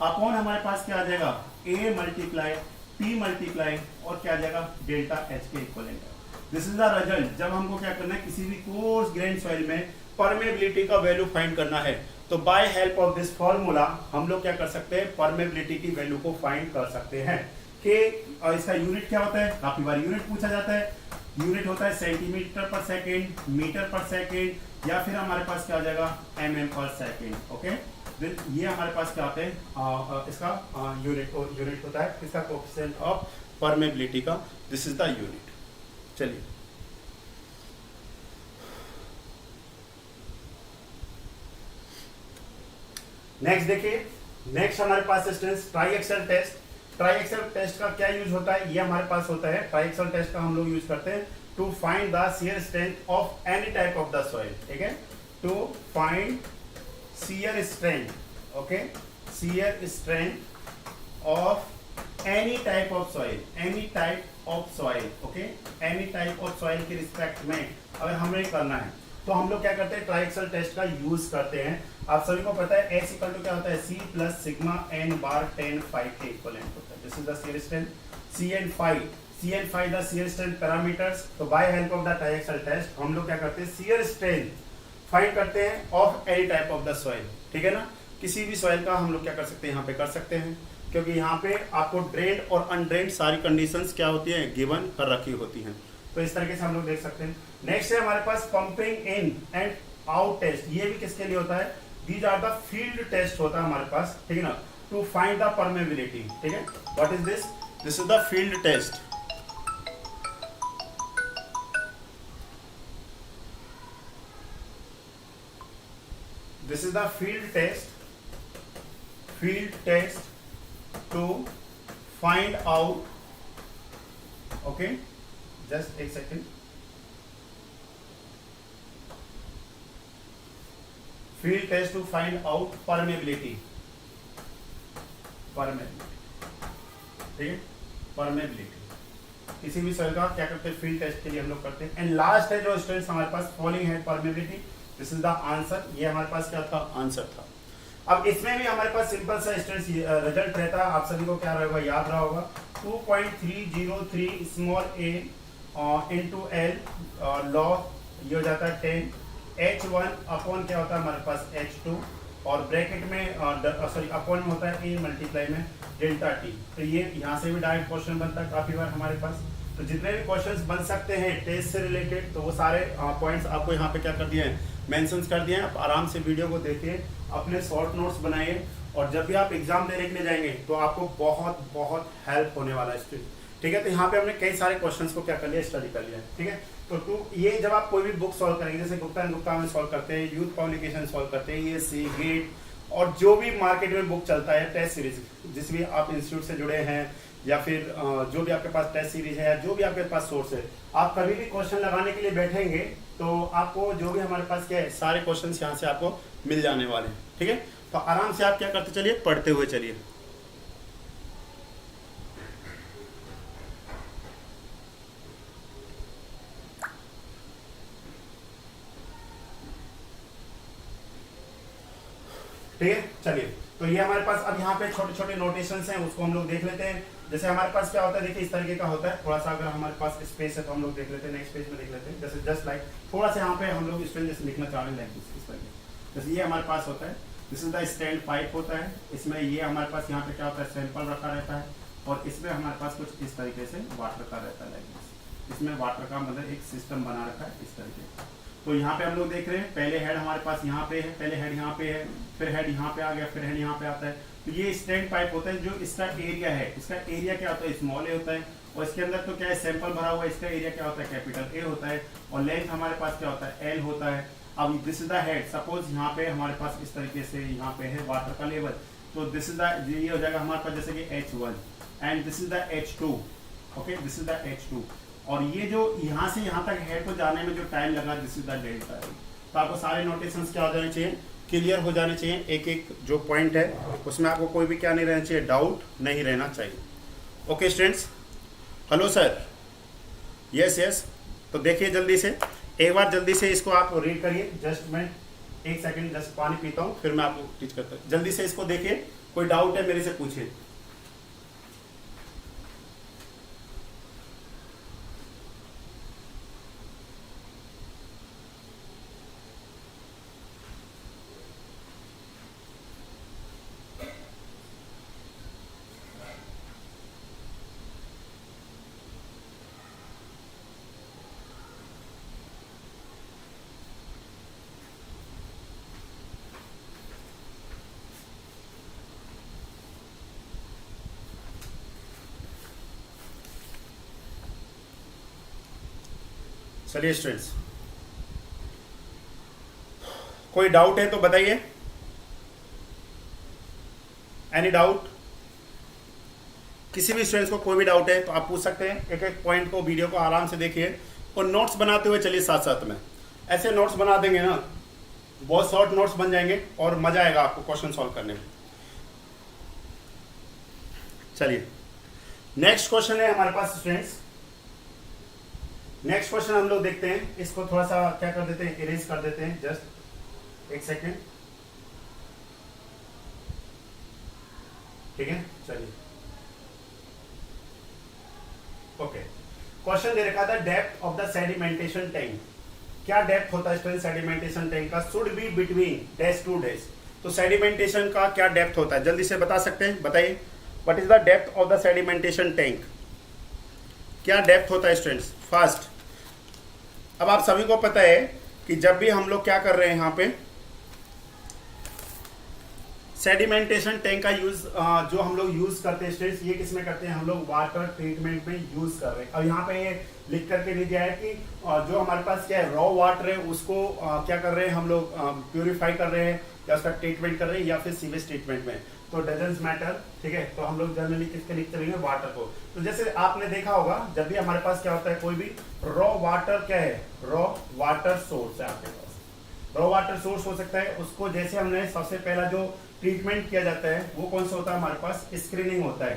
[SPEAKER 1] अपॉन हमारे पास क्या आ जाएगा, A मल्टीप्लाई P मल्टीप्लाई और क्या आ जाएगा डेल्टा H के equivalent. This is the result जब हमको क्या करना है, किसी भी कोर्स ग्रेन सॉइल में परमेबिलिटी का वैल्यू फाइंड करना है। तो by help of this formula हम लोग क्या कर सकते हैं, परमेबिलिटी की वैल्यू को फाइंड कर सकते हैं। कि इसका यूनिट क्या होता है, काफी बार यूनिट पूछा जाता है, यूनिट होता है सेंटीमीटर पर सेकेंड, मीटर पर सेकेंड, या फिर हमारे पास क्या हो जाएगा mm पर सेकेंड। ओके, ये हमारे पास क्या आते हैं, इसका यूनिट होता है, इसका कोएफिशिएंट ऑफ परमेबिलिटी का, दिस इज द यूनिट। चलिए नेक्स्ट देखिए, नेक्स्ट हमारे पास स्टूडेंट्स ट्राइएक्सल टेस्ट। ट्राइएक्सल टेस्ट का क्या यूज होता है, ये हमारे पास होता है, ट्राइएक्सल टेस्ट का हम लोग यूज करते हैं to find the shear strength of any type of the soil. ठीक है, to find shear strength, okay, shear strength of any type of soil, any type of soil, okay, any type of soil के respect में अगर हमें करना है तो हम लोग क्या करते हैं, ट्राइएक्सल टेस्ट का यूज करते हैं। आप सभी को पता है S इक्वल टू क्या होता है, C plus sigma n bar tan phi के इक्वलेंट होता है। This is the shear strength, C and phi the shear strength parameters. तो by help of the triaxial test हम लोग क्या करते हैं, शियर स्ट्रेंथ फाइंड करते हैं of any type of the soil. ठीक है ना, किसी भी सॉइल का हम लोग क्या कर सकते हैं, यहाँ पे कर सकते हैं, क्योंकि यहाँ पे आपको ड्रेन्ड और अनड्रेन्ड सारी कंडीशंस क्या होती हैं, गिवन कर रखी होती हैं। तो इस तरीके से हम लोग देख सकते हैं। नेक्स्ट है हमारे पास pumping in and out test. ये भी किसके लिए होता है, these are the field test होता है हमारे पास, ठीक है ना, टू फाइंड द परमेबिलिटी। ठीक है, what is this, this is the field test. This is the field test to find out, okay, just एक second, field test to find out permeability, ठीक है, परमेबिलिटी किसी भी सॉइल का क्या करते हैं, फील्ड टेस्ट के लिए हम लोग करते हैं। एंड लास्ट है जो स्टूडेंट्स हमारे पास फॉलोइंग है permeability, this is the answer. ये हमारे पास क्या था, आंसर था। अब इसमें भी हमारे पास सिंपल सा स्टूडेंट्स रिजल्ट रहता है, आप सभी को क्या रहेगा, याद रहा होगा, 2.303 small a into l log ये हो जाता है 10 H1 अपॉन क्या होता है हमारे पास H2 और ब्रैकेट में सॉरी अपॉन में होता है a मल्टीप्लाई में डेल्टा t। तो ये यहाँ से भी डायरेक्ट क्वेश्चन बनता है काफी बार हमारे पास। तो जितने भी क्वेश्चंस बन सकते हैं टेस्ट से रिलेटेड, तो वो सारे पॉइंट्स आपको यहाँ पे क्या कर दिए हैं, मेंशंस कर दिए हैं। आप आराम से वीडियो को देखिए, अपने शॉर्ट नोट्स बनाइए, और जब भी आप एग्जाम देने के लिए जाएंगे तो आपको बहुत बहुत हेल्प होने वाला है स्टूडेंट। ठीक है, तो यहाँ पे हमने कई सारे क्वेश्चंस को क्या कर लिया, स्टडी कर लिया है। ठीक है, तो ये जब आप कोई भी बुक सॉल्व करेंगे, जैसे गुप्ता एंड गुप्ता में सॉल्व करते हैं, यूथ पब्लिकेशन सॉल्व करते हैं, ये सी गेट और जो भी मार्केट में बुक चलता है, टेस्ट सीरीज, जिस भी आप इंस्टीट्यूट से जुड़े हैं या फिर जो भी आपके पास टेस्ट सीरीज है या जो भी आपके पास सोर्स है, आप कभी भी क्वेश्चन लगाने के लिए बैठेंगे तो आपको जो भी हमारे पास क्या है, सारे क्वेश्चन यहाँ से आपको मिल जाने वाले हैं। ठीक है, तो आराम से आप क्या करते चलिए, पढ़ते हुए चलिए। ठीक है, चलिए, तो ये हमारे पास अब यहाँ पे छोटे छोटे नोटेशंस हैं, उसको हम लोग देख लेते हैं। जैसे हमारे पास क्या होता है, देखिए इस तरीके का होता है, थोड़ा सा अगर हमारे पास स्पेस है तो हम लोग देख लेते हैं, नेक्स्ट पेज में देख लेते हैं। जैसे जस्ट लाइक थोड़ा सा यहाँ पे हम लोग स्टूडेंट जैसे लिखना चाह रहे हैं लाइक इस तरीके, जैसे ये हमारे पास होता है, this is the stand pipe होता है, इसमें ये हमारे पास यहाँ पे क्या होता है, सैंपल रखा रहता है, और इसमें हमारे पास कुछ इस तरीके से वाटर का रहता है लाइक दिस। इसमें वाटर का मतलब एक सिस्टम बना रखा है इस तरीके से। तो यहाँ पे हम लोग देख रहे हैं पहले हेड हमारे पास यहाँ पे है, पहले हेड यहाँ पे है, फिर हेड यहाँ पे आ गया, फिर हेड यहाँ पे आता है। तो ये स्टैंड पाइप होता है, जो इसका एरिया है, इसका एरिया क्या होता है, स्मॉल ए होता है, और इसके अंदर तो क्या है, सैंपल भरा हुआ है, इसका एरिया क्या होता है, कैपिटल ए होता है, और लेंथ हमारे पास क्या होता है, एल होता है। अब this is the head, suppose यहाँ पे हमारे पास इस तरीके से यहाँ पे है वाटर का लेवल, तो दिस इज द, ये हो जाएगा हमारे पास जैसे कि H1 and this is the H2, okay, this is the H2। और ये जो यहाँ से यहाँ तक हेड को जाने में जो टाइम लगा, दिस इज द डेल्टा। तो आपको सारे नोटेशंस क्या हो जाने चाहिए, क्लियर हो जाने चाहिए, एक एक जो पॉइंट है उसमें आपको कोई भी क्या नहीं रहना चाहिए, डाउट नहीं रहना चाहिए। Okay students, hello sir, yes yes. तो देखिए जल्दी से एक बार जल्दी से इसको आप रीड करिए। जस्ट मैं एक सेकंड जस्ट पानी पीता हूँ, फिर मैं आपको टीच करता हूँ। जल्दी से इसको देखिए, कोई डाउट है मेरे से पूछिए। चलिए स्टूडेंट्स, कोई डाउट है तो बताइए। एनी डाउट, किसी भी स्टूडेंट्स को कोई भी डाउट है तो आप पूछ सकते हैं। एक एक पॉइंट को, वीडियो को आराम से देखिए और नोट्स बनाते हुए चलिए साथ साथ में। ऐसे नोट्स बना देंगे ना, बहुत शॉर्ट नोट्स बन जाएंगे और मजा आएगा आपको क्वेश्चन सॉल्व करने में। चलिए नेक्स्ट क्वेश्चन है हमारे पास स्टूडेंट्स। नेक्स्ट क्वेश्चन हम लोग देखते हैं। इसको थोड़ा सा क्या कर देते हैं, इरेज कर देते हैं, जस्ट एक सेकेंड, ठीक है। चलिए ओके, क्वेश्चन दे रखा था depth of the sedimentation tank. क्या डेप्थ होता है स्टूडेंट सेडिमेंटेशन टैंक का, should be between dash to dash. तो सेडिमेंटेशन का क्या डेप्थ होता है, जल्दी से बता सकते हैं, बताइए। What is the depth of the sedimentation tank, क्या डेप्थ होता है स्टूडेंट्स। फर्स्ट, अब आप सभी को पता है कि जब भी हम लोग क्या कर रहे हैं यहाँ पे सेडिमेंटेशन टैंक का यूज, जो हम लोग यूज करते हैं स्टूडेंट्स, ये किस में करते हैं हम लोग, वाटर ट्रीटमेंट में यूज कर रहे हैं। अब यहाँ पे ये लिख करके नहीं दिया है कि जो हमारे पास क्या है, रॉ वाटर है उसको क्या कर रहे हैं हम लोग, प्यूरिफाई कर रहे हैं या उसका ट्रीटमेंट कर रहे हैं या फिर सीवेज ट्रीटमेंट में, तो डजंट मैटर, ठीक है। तो हम लोग जनरली किसके लिखते रहेंगे, वाटर को। तो जैसे आपने देखा होगा जब भी हमारे पास क्या होता है, कोई भी रॉ वाटर क्या है, रॉ वाटर सोर्स है आपके पास, रॉ वाटर सोर्स हो सकता है। उसको जैसे हमने सबसे पहला जो ट्रीटमेंट किया जाता है वो कौन सा होता है हमारे पास, स्क्रीनिंग होता है,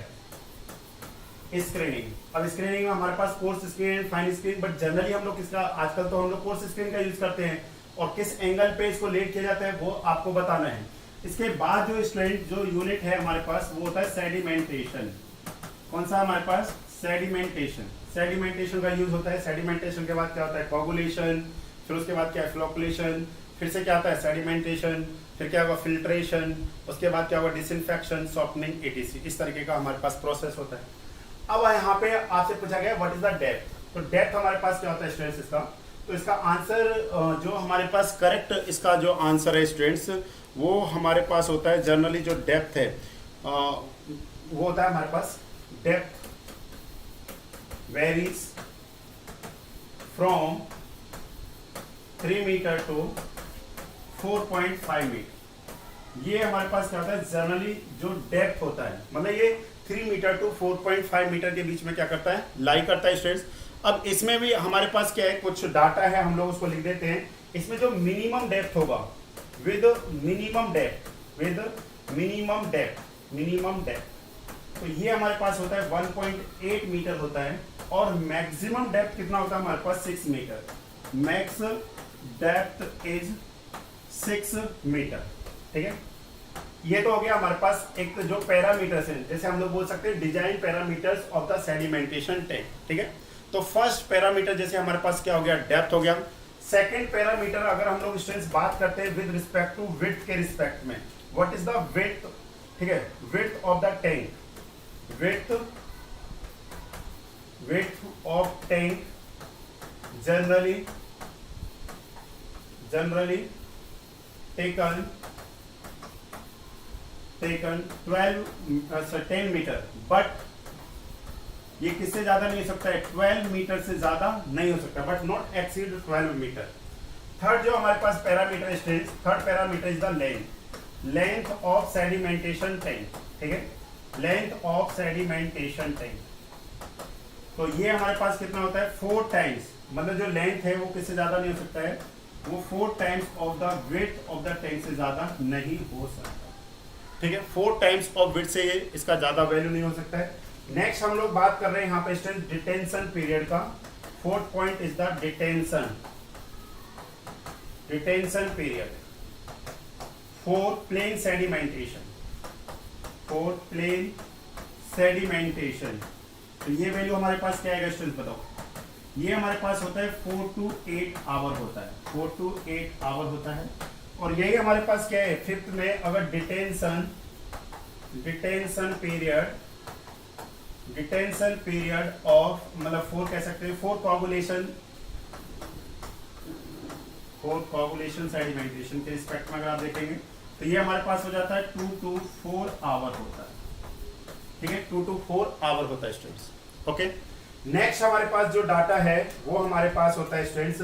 [SPEAKER 1] स्क्रीनिंग। अब स्क्रीनिंग में हमारे पास coarse screen, fine screen, but generally हम लोग किसका, आजकल तो हम लोग कोर्स स्क्रीन का यूज करते हैं, और किस एंगल पे इसको लेट किया जाता है वो आपको बताना है। इसके बाद जो स्टूडेंट जो यूनिट है हमारे पास वो होता है सेडिमेंटेशन। कौन सा हमारे पास, सेडिमेंटेशन। सेडिमेंटेशन का यूज होता है। सेडिमेंटेशन के बाद क्या होता है, कोगुलेशन, फिर उसके बाद क्या है, फ्लोकुलेशन, फिर से क्या आता है, सेडिमेंटेशन, फिर क्या होगा, फिल्ट्रेशन, उसके बाद क्या होगा, डिसइंफेक्शन, सॉफ्टनिंग, एटीसी। इस तरीके का हमारे पास प्रोसेस होता है। अब यहाँ पे आपसे पूछा गया व्हाट इज द डेप्थ। तो डेप्थ हमारे पास क्या होता है स्टूडेंट्स इसका, तो इसका आंसर जो हमारे पास करेक्ट इसका जो आंसर है स्टूडेंट्स, वो हमारे पास होता है जनरली जो डेप्थ है वो होता है हमारे पास, depth varies from 3 metre to 4.5 metre. ये हमारे पास क्या होता है जनरली जो डेप्थ होता है, मतलब ये 3 मीटर टू 4.5 मीटर के बीच में क्या करता है, लाई करता है स्टूडेंट्स। अब इसमें भी हमारे पास क्या है, कुछ डाटा है, हम लोग उसको लिख देते हैं। इसमें जो मिनिमम डेप्थ होगा, with minimum depth, with minimum depth, minimum depth, तो ये हमारे पास होता है 1.8 मीटर होता है। और मैक्सिमम डेप्थ कितना होता है हमारे पास, 6 metre. Max depth is 6 metre, ठीक है। ये तो हो गया हमारे पास एक जो पैरामीटर्स हैं, जैसे हम लोग बोल सकते हैं design parameters of the sedimentation tank, ठीक है। तो फर्स्ट पैरामीटर जैसे हमारे पास क्या हो गया, डेप्थ हो गया। सेकंड पैरामीटर अगर हम लोग स्टूडेंट्स बात करते हैं विद रिस्पेक्ट टू विड्थ के रिस्पेक्ट में, व्हाट इज द विड्थ, ठीक है, width of the tank, width of tank generally taken 10 metre, but ये किससे ज्यादा नहीं हो सकता है, 12 मीटर से ज्यादा नहीं हो सकता, but not exceed 12 metre. Third जो हमारे पास parameter stage, third parameter is the length of sedimentation tank, ठीक है, लेंथ ऑफ सेडिमेंटेशन टैंक। तो ये हमारे पास कितना होता है, 4 टाइम्स, मतलब जो लेंथ है वो किससे ज्यादा नहीं हो सकता है, वो 4 times of the width of the tank से ज्यादा नहीं हो सकता, ठीक है, 4 टाइम्स ऑफ विड्थ से ये इसका ज्यादा वैल्यू नहीं हो सकता है। नेक्स्ट हम लोग बात कर रहे हैं यहाँ पे स्टूडेंट डिटेंशन पीरियड का। Fourth point is the detention period for plain sedimentation. तो ये वैल्यू हमारे पास क्या है स्टूडेंट बताओ, ये हमारे पास होता है 4 to 8 आवर होता है, 4 to 8 आवर होता है। और यही हमारे पास क्या है, फिफ्थ में अगर डिटेंशन पीरियड ऑफ, मतलब 4 कह सकते हैं, 4 कोगुलेशन सेडिमेंटेशन के रिस्पेक्ट में अगर आप देखेंगे तो ये हमारे पास हो जाता है 2 to 4 आवर होता है, ठीक है, 2 to 4 आवर होता है स्टूडेंट्स। ओके, नेक्स्ट हमारे पास जो डाटा है वो हमारे पास होता है स्टूडेंट्स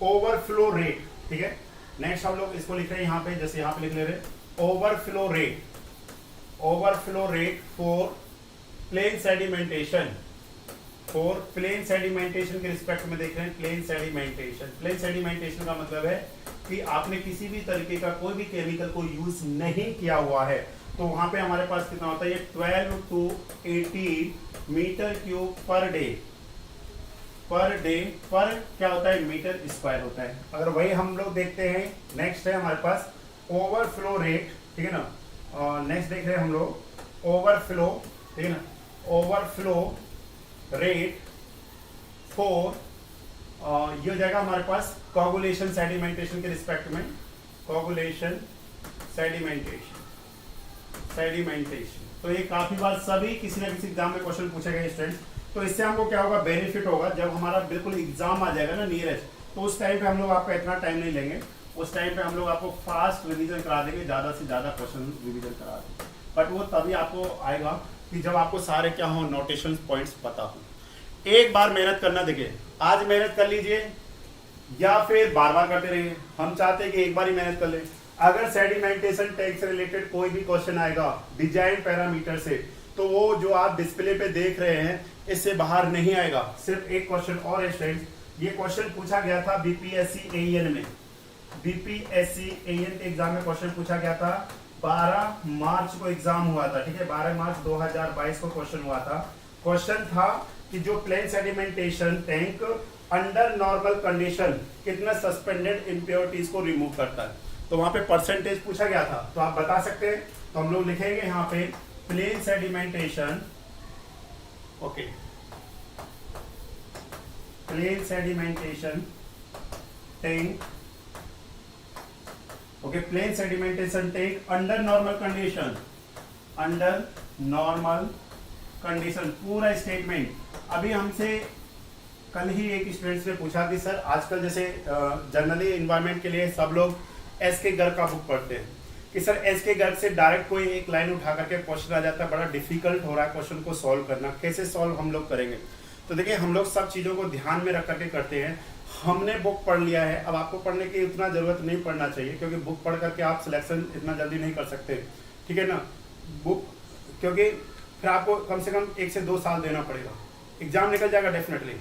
[SPEAKER 1] ओवरफ्लो रेट, ठीक है। नेक्स्ट हम लोग इसको लिख रहे हैं यहाँ पे, जैसे यहाँ पे लिख ले रहे overflow rate for plain sedimentation के रिस्पेक्ट में देख रहे हैं। प्लेन सेडिमेंटेशन का मतलब है कि आपने किसी भी तरीके का कोई भी केमिकल को यूज नहीं किया हुआ है, तो वहां पे हमारे पास कितना होता है, ये 12 to 80 metre cube per day पर क्या होता है, मीटर स्क्वायर होता है। अगर वही हम लोग देखते हैं, नेक्स्ट है हमारे पास ओवरफ्लो रेट, ठीक है ना, नेक्स्ट देख रहे हैं हम लोग ओवरफ्लो, ठीक है ना, ओवरफ्लो रेट फॉर ये हो जाएगा हमारे पास कोगुलेशन सेडिमेंटेशन के रिस्पेक्ट में, कोगुलेशन सेडिमेंटेशन। तो ये काफी बार सभी किसी ना किसी एग्जाम में क्वेश्चन पूछे गए स्टूडेंट। तो इससे हमको क्या होगा, बेनिफिट होगा, जब हमारा बिल्कुल एग्जाम आ जाएगा ना नियरेस्ट, तो उस टाइम पे हम लोग आपका इतना टाइम नहीं लेंगे, उस टाइम पे हम लोग आपको फास्ट रिवीजन करा देंगे, ज्यादा से ज्यादा क्वेश्चन रिवीजन करा देंगे। बट वो तभी आपको आएगा कि जब आपको सारे क्या हो, नोटेशन पॉइंट्स पता हो। एक बार मेहनत करना, देखिए आज मेहनत कर लीजिए या फिर बार बार करते रहिए, हम चाहते हैं कि एक बार ही मेहनत कर ले। अगर सेडिमेंटेशन टैंक से रिलेटेड कोई भी क्वेश्चन आएगा डिजाइन पैरामीटर से, तो वो जो आप डिस्प्ले पे देख रहे हैं इससे बाहर नहीं आएगा। सिर्फ एक क्वेश्चन और है स्टूडेंट, ये क्वेश्चन पूछा गया था बीपीएससी एएन में, बीपीएससी एएन के एग्जाम में क्वेश्चन पूछा गया था, 12 मार्च को एग्जाम हुआ था, ठीक है, 12 मार्च 2022 को क्वेश्चन हुआ था। क्वेश्चन था कि जो plane sedimentation tank under normal condition कितना सस्पेंडेड इंप्योरिटीज को रिमूव करता है, तो वहां पे परसेंटेज पूछा गया था। तो आप बता सकते हैं, तो हम लोग लिखेंगे यहाँ पे plain sedimentation, okay, plane sedimentation tank, okay, plane sedimentation tank under normal condition, पूरा स्टेटमेंट। अभी हमसे कल ही एक स्टूडेंट्स ने पूछा कि सर आजकल जैसे जनरली एनवायरनमेंट के लिए सब लोग एस.के. गर्ग का बुक पढ़ते हैं कि सर एस.के. गर्ग से डायरेक्ट कोई एक लाइन उठा करके क्वेश्चन आ जाता है, बड़ा डिफिकल्ट हो रहा है क्वेश्चन को सॉल्व करना, कैसे सॉल्व हम लोग करेंगे। तो देखिए हम लोग सब चीज़ों को ध्यान में रख करके करते हैं। हमने बुक पढ़ लिया है, अब आपको पढ़ने की उतना जरूरत नहीं पड़ना चाहिए, क्योंकि बुक पढ़ करके आप सिलेक्शन इतना जल्दी नहीं कर सकते, ठीक है ना, बुक, क्योंकि फिर आपको कम से कम 1 से 2 साल देना पड़ेगा, एग्जाम निकल जाएगा डेफिनेटली,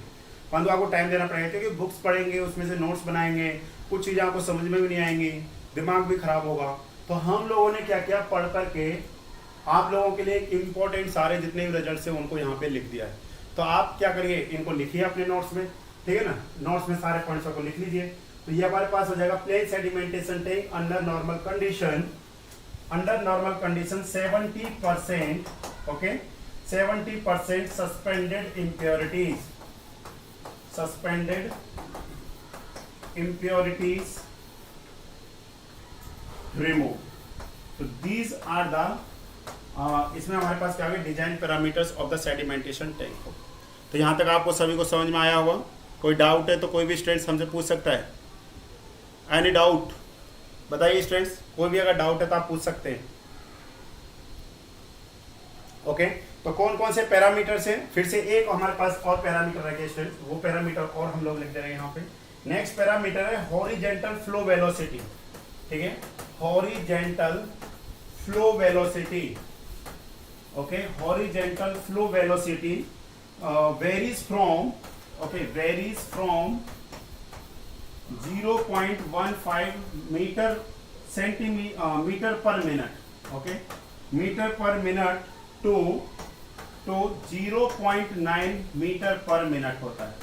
[SPEAKER 1] परंतु आपको टाइम देना पड़ेगा, क्योंकि बुक्स पढ़ेंगे, उसमें से नोट्स बनाएंगे, कुछ चीज़ें आपको समझ में भी नहीं आएंगी, दिमाग भी खराब होगा। तो हम लोगों ने क्या किया, पढ़ करके आप लोगों के लिए इम्पोर्टेंट सारे जितने भी रिजल्ट है उनको यहाँ पे लिख दिया है। तो आप क्या करिए, इनको लिखिए अपने नोट्स में, ठीक है ना, नोट्स में सारे पॉइंट्स को लिख लीजिए। तो ये हमारे पास हो जाएगा plane sedimentation tank under normal condition 70%, okay, 70% suspended impurities remove. So these are the इसमें हमारे पास क्या होगा, design parameters of the sedimentation tank हो। तो यहाँ तक आपको सभी को समझ में आया होगा। कोई डाउट है तो कोई भी स्टूडेंट्स हमसे पूछ सकता है। एनी डाउट बताइए स्टूडेंट्स, कोई भी अगर डाउट है तो आप पूछ सकते हैं। ओके तो कौन कौन से पैरामीटर्स हैं, फिर से एक हमारे पास और पैरामीटर रखे स्टूडेंट्स, वो पैरामीटर और हम लोग लिख दे रहे हैं यहाँ पे। नेक्स्ट पैरामीटर है हॉरिजेंटल फ्लो वेलोसिटी। ठीक है, horizontal flow velocity. Okay, horizontal flow velocity varies from 0.15 metre per minute. Okay, metre per minute to 0.9 metre per minute होता है।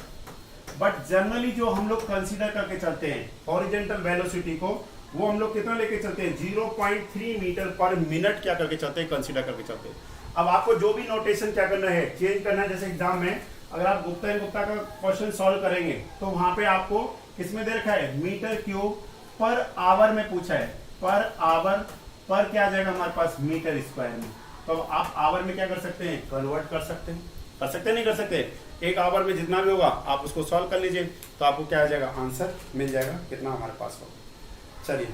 [SPEAKER 1] बट जनरली जो हम लोग कंसीडर करके चलते हैं हॉरिजेंटल वेलोसिटी को, वो हम लोग कितना लेके चलते हैं, 0.3 मीटर पर मिनट क्या करके चलते हैं, कंसीडर करके चलते हैं। अब आपको जो भी नोटेशन क्या करना है, चेंज करना है। जैसे एग्जाम में अगर आप गुप्ता एंड गुप्ता का क्वेश्चन सॉल्व करेंगे तो वहां पे आपको किसमें दे रखा है, मीटर क्यूब पर आवर में पूछा है, पर आवर पर क्या आ जाएगा हमारे पास, मीटर स्क्वायर में। तो आप आवर में क्या कर सकते हैं, कन्वर्ट कर सकते हैं, नहीं कर सकते। एक आवर में जितना भी होगा आप उसको सॉल्व कर लीजिए, तो आपको क्या आ जाएगा, आंसर मिल जाएगा कितना हमारे पास होगा। चलिए,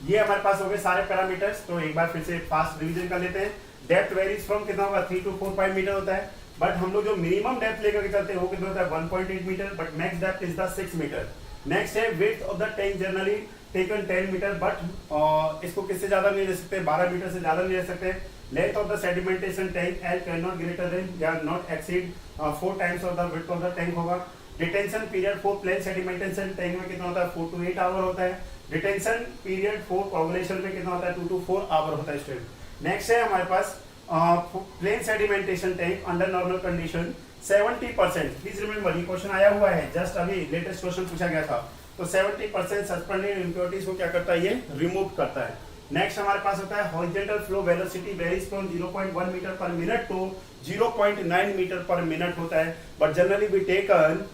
[SPEAKER 1] ये हमारे पास हो गए सारे पैरामीटर्स। तो एक बार फिर से फास्ट रिवीजन कर लेते हैं। डेप्थ वेरीज फ्रॉम कितना होगा, 3 to 4 मीटर होता है। बट हम लोग जो मिनिमम डेप्थ लेकर के चलते हैं वो कितना होता है, 1.8 metre. But max depth is the 6 metre. Next है width of the tank generally taken 10 metre. But इसको किससे ज्यादा नहीं ले सकते, 12 मीटर से ज्यादा नहीं ले सकते। Length of the sedimentation tank L can not greater than या not exceed 4 times of the width of the tank होगा। Detention period for plain sedimentation tank में कितना होता है, 4 to 8 आवर होता है। डिटेंशन पीरियड फॉर कोगुलेशन में कितना होता है, 2 to 4 आवर होता है स्टूडेंट। नेक्स्ट है हमारे पास plain sedimentation tank under normal condition 70%। Please remember, ये क्वेश्चन आया हुआ है, जस्ट अभी लेटेस्ट क्वेश्चन पूछा गया था। तो 70% सस्पेंडेड इम्प्योरिटीज को क्या करता है, ये रिमूव करता है। नेक्स्ट हमारे पास होता है horizontal flow velocity varies from 0.1 metre per minute to 0.9 metre per minute होता है। But generally we taken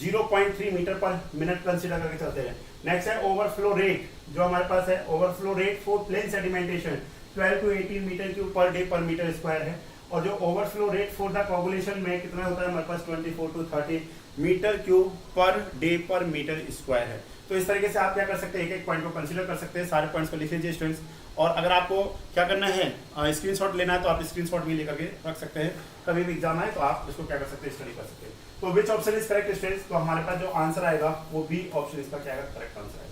[SPEAKER 1] 0.3 metre per minute consider करके चलते हैं। नेक्स्ट है ओवरफ्लो रेट, जो हमारे पास है overflow rate for plain sedimentation 12 to 18 metre cube per day per metre square है। और जो overflow rate for the coagulation में कितना होता है हमारे पास, 24 to 30 metre cube per day per metre square है। तो इस तरीके से आप क्या कर सकते हैं, एक एक पॉइंट को कंसीडर कर सकते हैं। सारे पॉइंट्स को लिख लीजिए स्टूडेंट्स। और अगर आपको क्या करना है, स्क्रीनशॉट लेना है तो आप स्क्रीनशॉट भी लेकर के रख सकते हैं। कभी भी एग्जाम आए तो आप इसको क्या कर सकते हैं, स्टडी कर सकते हैं। तो विच ऑप्शन इज करेक्ट स्टूडेंट्स, तो हमारे पास जो आंसर आएगा वो बी ऑप्शन इसका क्या करेक्ट आंसर है।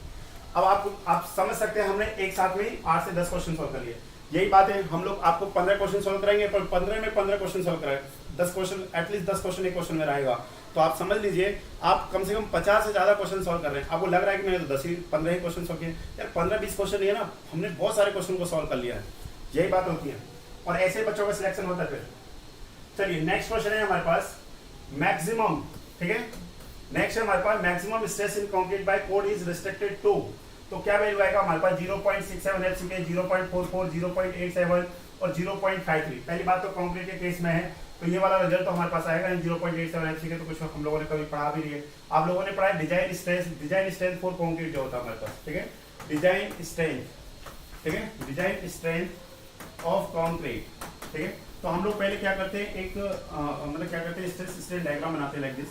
[SPEAKER 1] अब आप समझ सकते हैं, हमने एक साथ में 8 से 10 क्वेश्चन सॉल्व कर लिए। यही बात है, हम लोग आपको 15 क्वेश्चन सॉल्व कराएंगे, पर 15 में 15 क्वेश्चन सॉल्व कराएंगे, 10 क्वेश्चन एटलीस्ट 10 क्वेश्चन एक क्वेश्चन में रहेगा। तो आप समझ लीजिए आप कम से कम 50 से ज्यादा क्वेश्चन सॉल्व कर रहे हैं। आपको लग रहा है कि मैंने तो 10 ही 15 ही क्वेश्चन सॉल्व किए, यार 15-20 क्वेश्चन नहीं है ना, हमने बहुत सारे क्वेश्चन को सॉल्व कर लिया है। यही बात होती है, और ऐसे बच्चों का सिलेक्शन होता है फिर। चलिए नेक्स्ट क्वेश्चन है हमारे पास मैक्सिमम। ठीक है, नेक्स्ट है हमारे पास maximum stress in concrete by code is restricted to. तो क्या वैल्यू आएगा हमारे पास, 0.67 FCK, 0.44, 0.87 और 0.53। पहली बात तो कंक्रीट के केस में है, तो ये वाला रिजल्ट तो हमारे पास आएगा 0.87 FCK। तो कुछ हम लोगों ने कभी पढ़ा भी नहीं है। आप लोगों ने पढ़ा है डिजाइन स्ट्रेंथ फॉर कंक्रीट जो होता है हमारे पास। ठीक है, डिजाइन स्ट्रेंथ, ठीक है, डिजाइन स्ट्रेंथ ऑफ कंक्रीट। ठीक है, तो हम लोग पहले क्या करते हैं, एक मतलब क्या करते हैं, स्ट्रेस स्ट्रेन डायग्राम बनाते हैं लाइक दिस।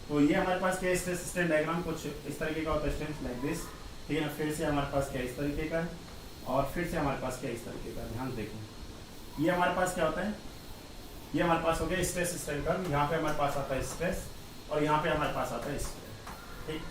[SPEAKER 1] तो ये हमारे पास क्या स्ट्रेस स्ट्रेन डायग्राम कुछ इस तरीके का होता है स्ट्रेंथ लाइक दिस। ठीक है ना, फिर से हमारे पास क्या इस तरीके का है, और फिर से हमारे पास क्या इस तरीके का। ध्यान देखें, ये हमारे पास क्या होता है, ये हमारे पास हो गया स्ट्रेस स्ट्रेन कर्व। यहाँ पे हमारे पास आता है स्ट्रेस, और यहाँ पे हमारे पास आता है स्ट्रेन। ठीक,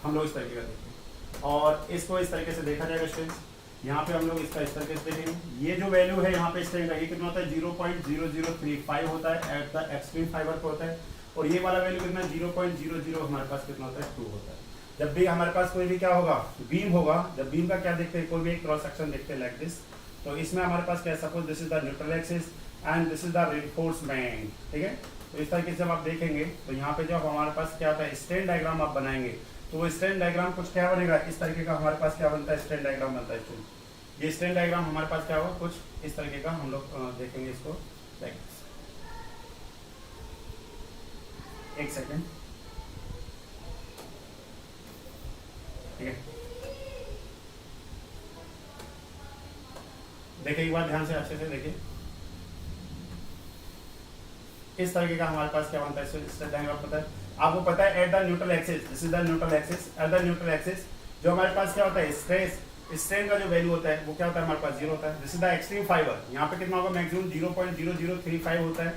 [SPEAKER 1] हम लोग इस तरीके का देखते हैं, और इसको इस तरीके से देखा जाएगा स्ट्रेंथ। यहाँ पे हम लोग इसका इस तरीके से देखेंगे। ये जो वैल्यू है यहाँ पे स्ट्रेंथ का, ये कितना होता है, 0.0035 होता है एट द एक्सट्रीम फाइबर पे होता है। और ये वाला वैल्यू कितना, 0.00 हमारे पास कितना होता है, 2 होता है। जब भी हमारे पास कोई भी क्या होगा, बीम होगा, जब बीम का क्या देखते हैं, कोई भी एक क्रॉस सेक्शन देखते हैं लाइक दिस। तो इसमें हमारे पास क्या, suppose this is the neutral axis and this is the reinforcement. ठीक है, तो इस तरीके से जब आप देखेंगे तो यहाँ पे जब हमारे पास क्या होता है, स्ट्रेन डायग्राम आप बनाएंगे, तो वो स्ट्रेन डायग्राम कुछ क्या बनेगा, इस तरीके का हमारे पास क्या बनता है, स्ट्रेन डायग्राम बनता है। ये स्ट्रेन डायग्राम हमारे पास क्या होगा, कुछ इस तरीके का हम लोग देखेंगे इसको लाइक दिस। एक सेकेंड, ठीक है, देखिए एक बार ध्यान से अच्छे से देखिए, इस तरीके का हमारे पास क्या बनता है स्ट्रेस डायग्राम पता है आपको, पता है at the neutral axis, this is the neutral axis, at the neutral axis जो हमारे पास क्या होता है स्ट्रेस, स्ट्रेन का जो वैल्यू होता है वो क्या होता है हमारे पास 0 होता है। This is the extreme fibre, यहाँ पे कितना होगा मैक्सिमम 0.0035 होता है,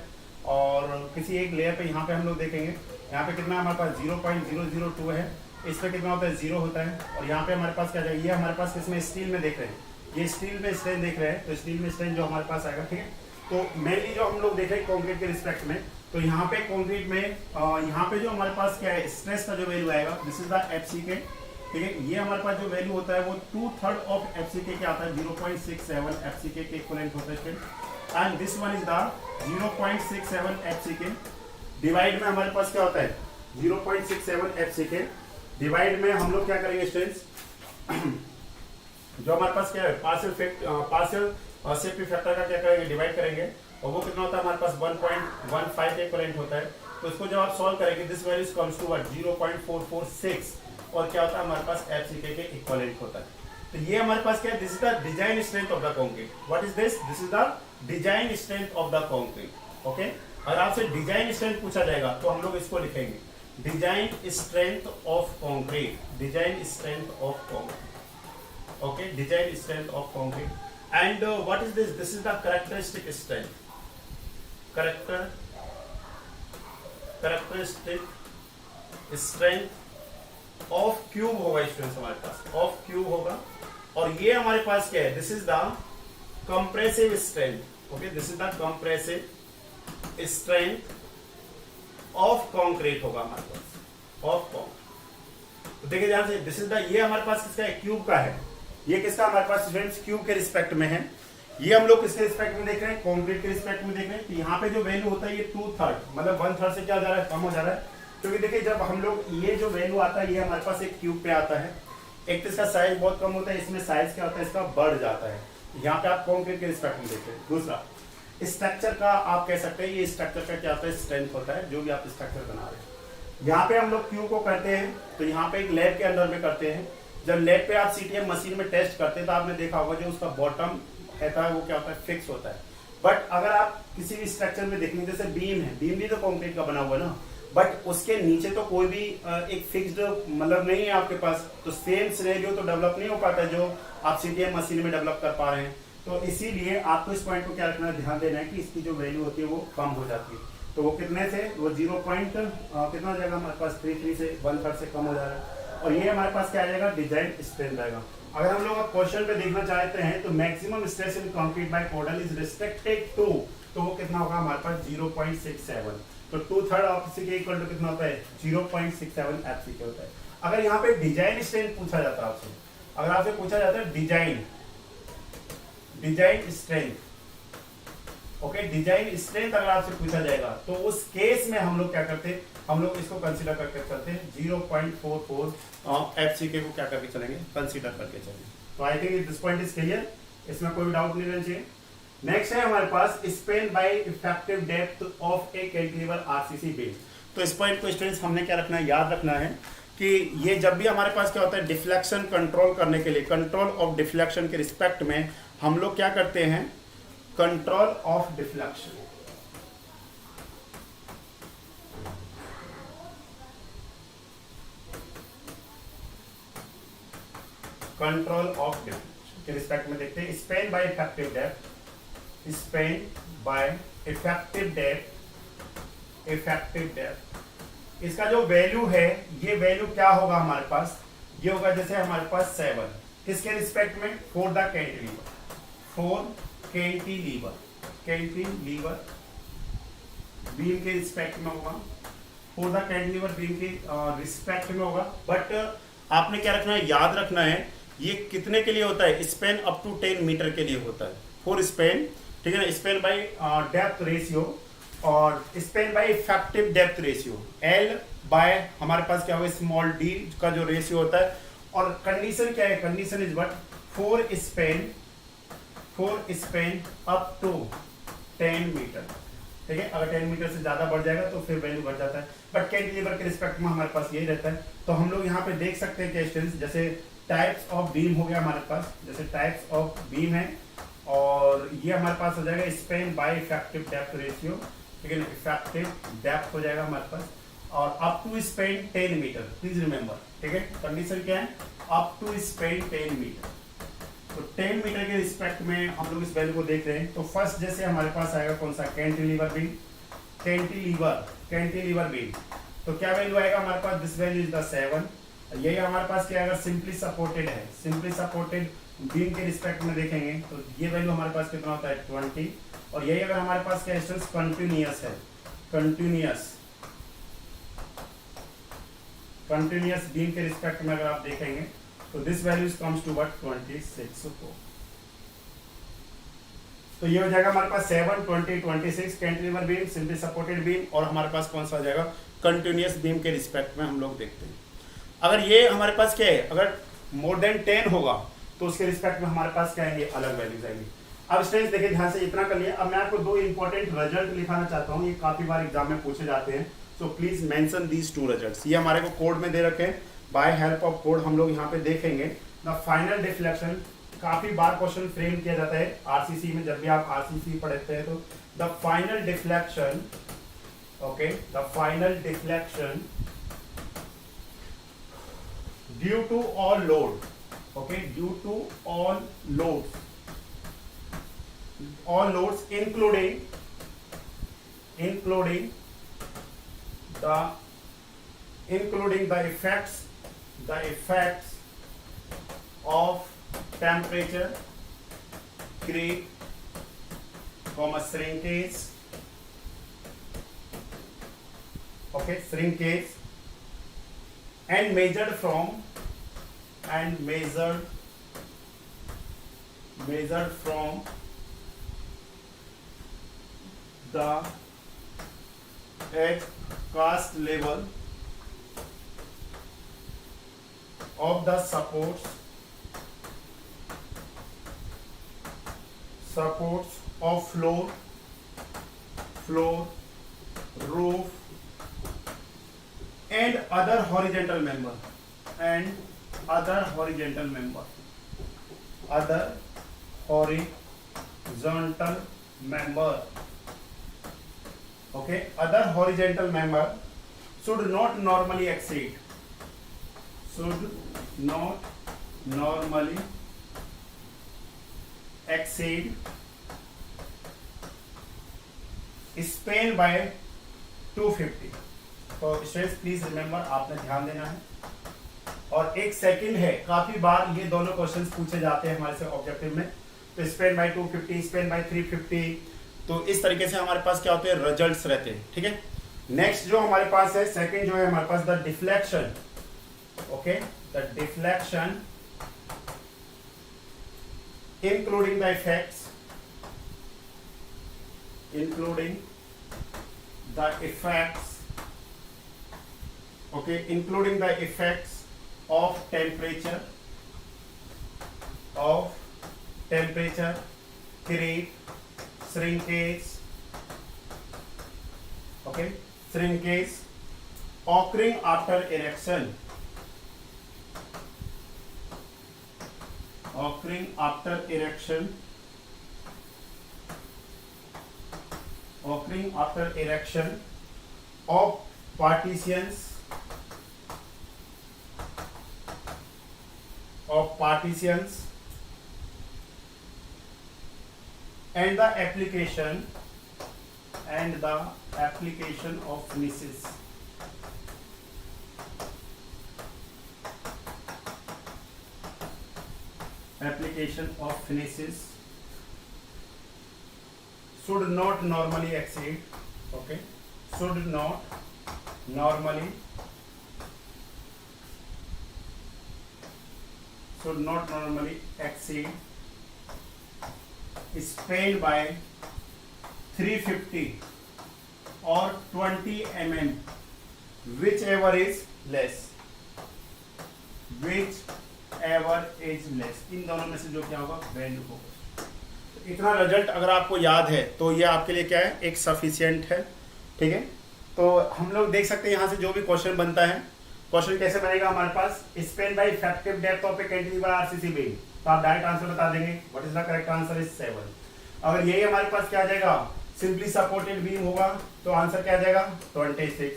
[SPEAKER 1] और किसी एक लेयर पे यहाँ पे हम लोग देखेंगे यहाँ पे कितना हमारे पास 0.002 है, इस पे कितना होता है 0 होता है, और यहाँ पे हमारे पास क्या जाएगा, ये हमारे पास किसमें स्टील में देख रहे हैं, ये स्टील में स्ट्रेन देख रहे हैं, तो स्टील में स्ट्रेन जो हमारे पास आएगा, ठीक है। तो मेनली जो हम लोग देख रहे हैं कॉन्क्रीट के रिस्पेक्ट में, तो यहाँ पे कॉन्क्रीट में यहाँ पे जो हमारे पास क्या है स्ट्रेस का जो वैल्यू आएगा, दिस इज द FCK, ठीक है। ये हमारे पास जो वैल्यू होता है वो 2/3 ऑफ FCK के आता है, 0.67 FCK के इक्विवेलेंट होता है, and this one is the 0.67 FCK। Divide में हमारे पास क्या होता है 0.67 FCK, डिवाइड में हम लोग क्या करेंगे स्टूडेंट्स, जो हमारे पास क्या है पार्शियल सेफ्टी फैक्टर का क्या करेंगे डिवाइड करेंगे, और वो कितना होता है हमारे पास 1.15 के इक्विवेलेंट होता है। तो इसको जब आप सॉल्व करेंगे this value comes to what 0.446, और क्या होता है हमारे पास FCK के इक्विवेलेंट होता है। तो ये हमारे पास क्या है, this is the design strength of the concrete. What is this, this is the design strength of the concrete. Okay, अगर आपसे डिजाइन स्ट्रेंथ पूछा जाएगा तो हम लोग इसको लिखेंगे design strength of concrete, design strength of concrete. Okay, design strength of concrete. And what is this? This is the characteristic strength. Characteristic strength of cube होगा स्टूडेंट्स हमारे पास, of cube होगा, और ये हमारे पास क्या है, this is the compressive strength. Okay, this is the compressive strength of concrete होगा हमारे पास, of concrete। तो देखिए ध्यान से, this is the, ये हमारे पास किसका है, क्यूब का है। ये किसका हमारे पास स्टूडेंट्स क्यूब के रिस्पेक्ट में है। ये हम लोग किसके रिस्पेक्ट में देख रहे हैं, कंक्रीट के रिस्पेक्ट में देख रहे हैं। तो यहाँ पे जो वैल्यू होता है ये 2/3 मतलब 1/3 से क्या जा रहा है, कम हो जा रहा है, क्योंकि देखिए जब हम लोग ये जो वैल्यू आता है ये हमारे पास एक क्यूब पे आता है, एक तो इसका साइज बहुत कम होता है, इसमें साइज क्या होता है इसका बढ़ जाता है। यहाँ पे आप कंक्रीट के रिस्पेक्ट में देखते हैं। दूसरा स्ट्रक्चर का आप कह सकते हैं, ये स्ट्रक्चर का क्या होता है स्ट्रेंथ होता है, जो भी आप स्ट्रक्चर बना रहे हैं। यहाँ पे हम लोग क्यूब को करते हैं तो यहाँ पे एक लैब के अंदर में करते हैं। जब लैब पे आप CTM मशीन में टेस्ट करते हैं तो आपने देखा होगा जो उसका बॉटम रहता है वो क्या होता है फिक्स होता है। बट अगर आप किसी भी स्ट्रक्चर में देखेंगे, जैसे बीम है, बीम भी तो कंक्रीट का बना हुआ है ना, बट उसके नीचे तो कोई भी एक फिक्स्ड मतलब नहीं है आपके पास, तो सेम सिनेरियो तो डेवलप नहीं हो पाता है जो आप CTM मशीन में डेवलप कर पा रहे हैं। तो इसीलिए आपको इस पॉइंट को क्या रखना है, ध्यान देना है कि इसकी जो वैल्यू होती है वो कम हो जाती है। तो वो कितने से, वो 0 कितना हो जाएगा हमारे पास 33 से 1/3 से कम हो जा रहा है, और ये हमारे पास क्या आ जाएगा डिजाइन स्ट्रेंथ आएगा। अगर हम लोग क्वेश्चन पे देखना चाहते हैं तो maximum stress in concrete by codal is restricted to, तो वो कितना होगा हमारे पास 0.67। तो 2/3 FCK इक्वल टू कितना होता है 0.67 FCK होता है। अगर यहाँ पे डिजाइन स्ट्रेंथ पूछा जाता है आपसे, अगर आपसे पूछा जाता है design strength, okay, design strength अगर आपसे पूछा जाएगा तो उस केस में हम लोग क्या करते हैं, हम लोग इसको कंसीडर करके चलते हैं 0.44 FCK को क्या करके चलेंगे, कंसीडर करके चलेंगे। तो I think this point is clear, इसमें कोई डाउट नहीं रहना चाहिए। नेक्स्ट है हमारे पास span by effective depth of a cantilever RCC beam. तो इस पॉइंट को स्टूडेंट्स हमने क्या रखना है, याद रखना है कि ये जब भी हमारे पास क्या होता है डिफ्लेक्शन कंट्रोल करने के लिए, कंट्रोल ऑफ डिफ्लेक्शन के रिस्पेक्ट में हम लोग क्या करते हैं, control of deflection, control of deflection के रिस्पेक्ट में देखते हैं Spain by effective depth, Spain by effective depth, इसका जो वैल्यू है ये वैल्यू क्या होगा हमारे पास, ये होगा जैसे हमारे पास 7 किसके रिस्पेक्ट में, for the cantilever, for cantilever beam के रिस्पेक्ट में होगा, फॉर द कैंटिलीवर बीम के रिस्पेक्ट में होगा। बट आपने क्या रखना है, याद रखना है ये कितने के लिए होता है, स्पेन अप टू 10 मीटर के लिए होता है, फॉर स्पेन, ठीक है ना, स्पेन बाय डेप्थ रेशियो और span by effective depth ratio, L by हमारे पास क्या होगा स्मॉल d का जो रेशियो होता है। और कंडीशन क्या है, condition is what, for span up to 10 metre, ठीक है। अगर 10 मीटर से ज्यादा बढ़ जाएगा तो फिर वैल्यू बढ़ जाता है, बट कैंटिलीवर के रिस्पेक्ट में हमारे पास यही रहता है। तो हम लोग यहाँ पे देख सकते हैं कि स्टूडेंट्स जैसे टाइप्स ऑफ बीम हो गया हमारे पास, जैसे टाइप्स ऑफ बीम है और ये हमारे पास हो जाएगा Spain by effective depth ratio, ठीक है ना, इफेक्टिव डेप्थ हो जाएगा हमारे पास, और up to span 10 metre, please remember, ठीक है। कंडीशन क्या है, अप टू स्पेन 10 मीटर। तो 10 मीटर के रिस्पेक्ट में हम लोग इस वैल्यू को देख रहे हैं। तो फर्स्ट जैसे हमारे पास आएगा कौन सा, कैंटिलीवर बीम, कैंटिलीवर बीम। तो क्या वैल्यू आएगा हमारे पास, दिस वैल्यू इज द 7। यही हमारे पास क्या, अगर सिंपली सपोर्टेड है, सिंपली सपोर्टेड बीम के रिस्पेक्ट में देखेंगे तो ये वैल्यू हमारे पास कितना होता है 20। और यही अगर हमारे पास क्या स्टूडेंट्स कंटिन्यूअस है, कंटिन्यूअस बीम के रिस्पेक्ट में अगर आप देखेंगे तो this values comes to what 26। तो ये हो जाएगा हमारे पास 7, 20, 26 cantilever beam, simply supported beam, और हमारे पास कौन सा आ जाएगा कंटिन्यूअस बीम के रिस्पेक्ट में हम लोग देखते हैं। अगर ये हमारे पास क्या है, अगर मोर देन 10 होगा तो उसके रिस्पेक्ट में हमारे पास क्या है, अलग वैल्यूज आएंगी। अब स्टूडेंट्स देखिए ध्यान से, इतना कर लिया। अब मैं आपको दो इंपॉर्टेंट रिजल्ट लिखाना चाहता हूँ, ये काफी बार एग्जाम में पूछे जाते हैं। So please mention these 2 results. ये हमारे को कोड में दे रखे हैं, बाय हेल्प ऑफ कोड हम लोग यहाँ पे देखेंगे। द फाइनल डिफ्लेक्शन, काफी बार क्वेश्चन फ्रेम किया जाता है आरसीसी में, जब भी आप आरसीसी पढ़ते हैं तो the final deflection, okay, the final deflection due to all load, okay, due to all loads including the effects of temperature, creep, shrinkage, okay, shrinkage, and measured from the at cast level of the supports of floor, roof, and other horizontal member, other horizontal member okay, other horizontal member should not normally exceed span by 250। तो students please remember, आपने ध्यान देना है। और एक second है, काफी बार ये दोनों क्वेश्चंस पूछे जाते हैं हमारे से ऑब्जेक्टिव में। तो स्पेन बाय 250, स्पेन बाय 350, तो इस तरीके से हमारे पास क्या होते हैं, रिजल्ट्स रहते हैं, ठीक है। नेक्स्ट जो हमारे पास है, सेकंड जो है हमारे पास the deflection, okay, the deflection including the effects, okay, including the effects of temperature, creep, shrinkage, okay, shrinkage occurring after erection, of partitions and the application of finishes, should not normally exceed, okay, should not normally exceed span by 350 or 20 mm, whichever is less, इन दोनों में से जो क्या होगा, value होगा। तो इतना result अगर आपको याद है तो ये आपके लिए क्या है, एक सफिशिएंट है, ठीक है। तो हम लोग देख सकते हैं यहाँ से जो भी क्वेश्चन बनता है, क्वेश्चन कैसे बनेगा हमारे पास, span by effective depth of a cantilever RCC beam, तो आप डायरेक्ट आंसर बता देंगे। What is the correct answer is 7। अगर यही हमारे पास क्या आ जाएगा, सिंपली सपोर्टेड बीम होगा, तो आंसर क्या आ जाएगा 26।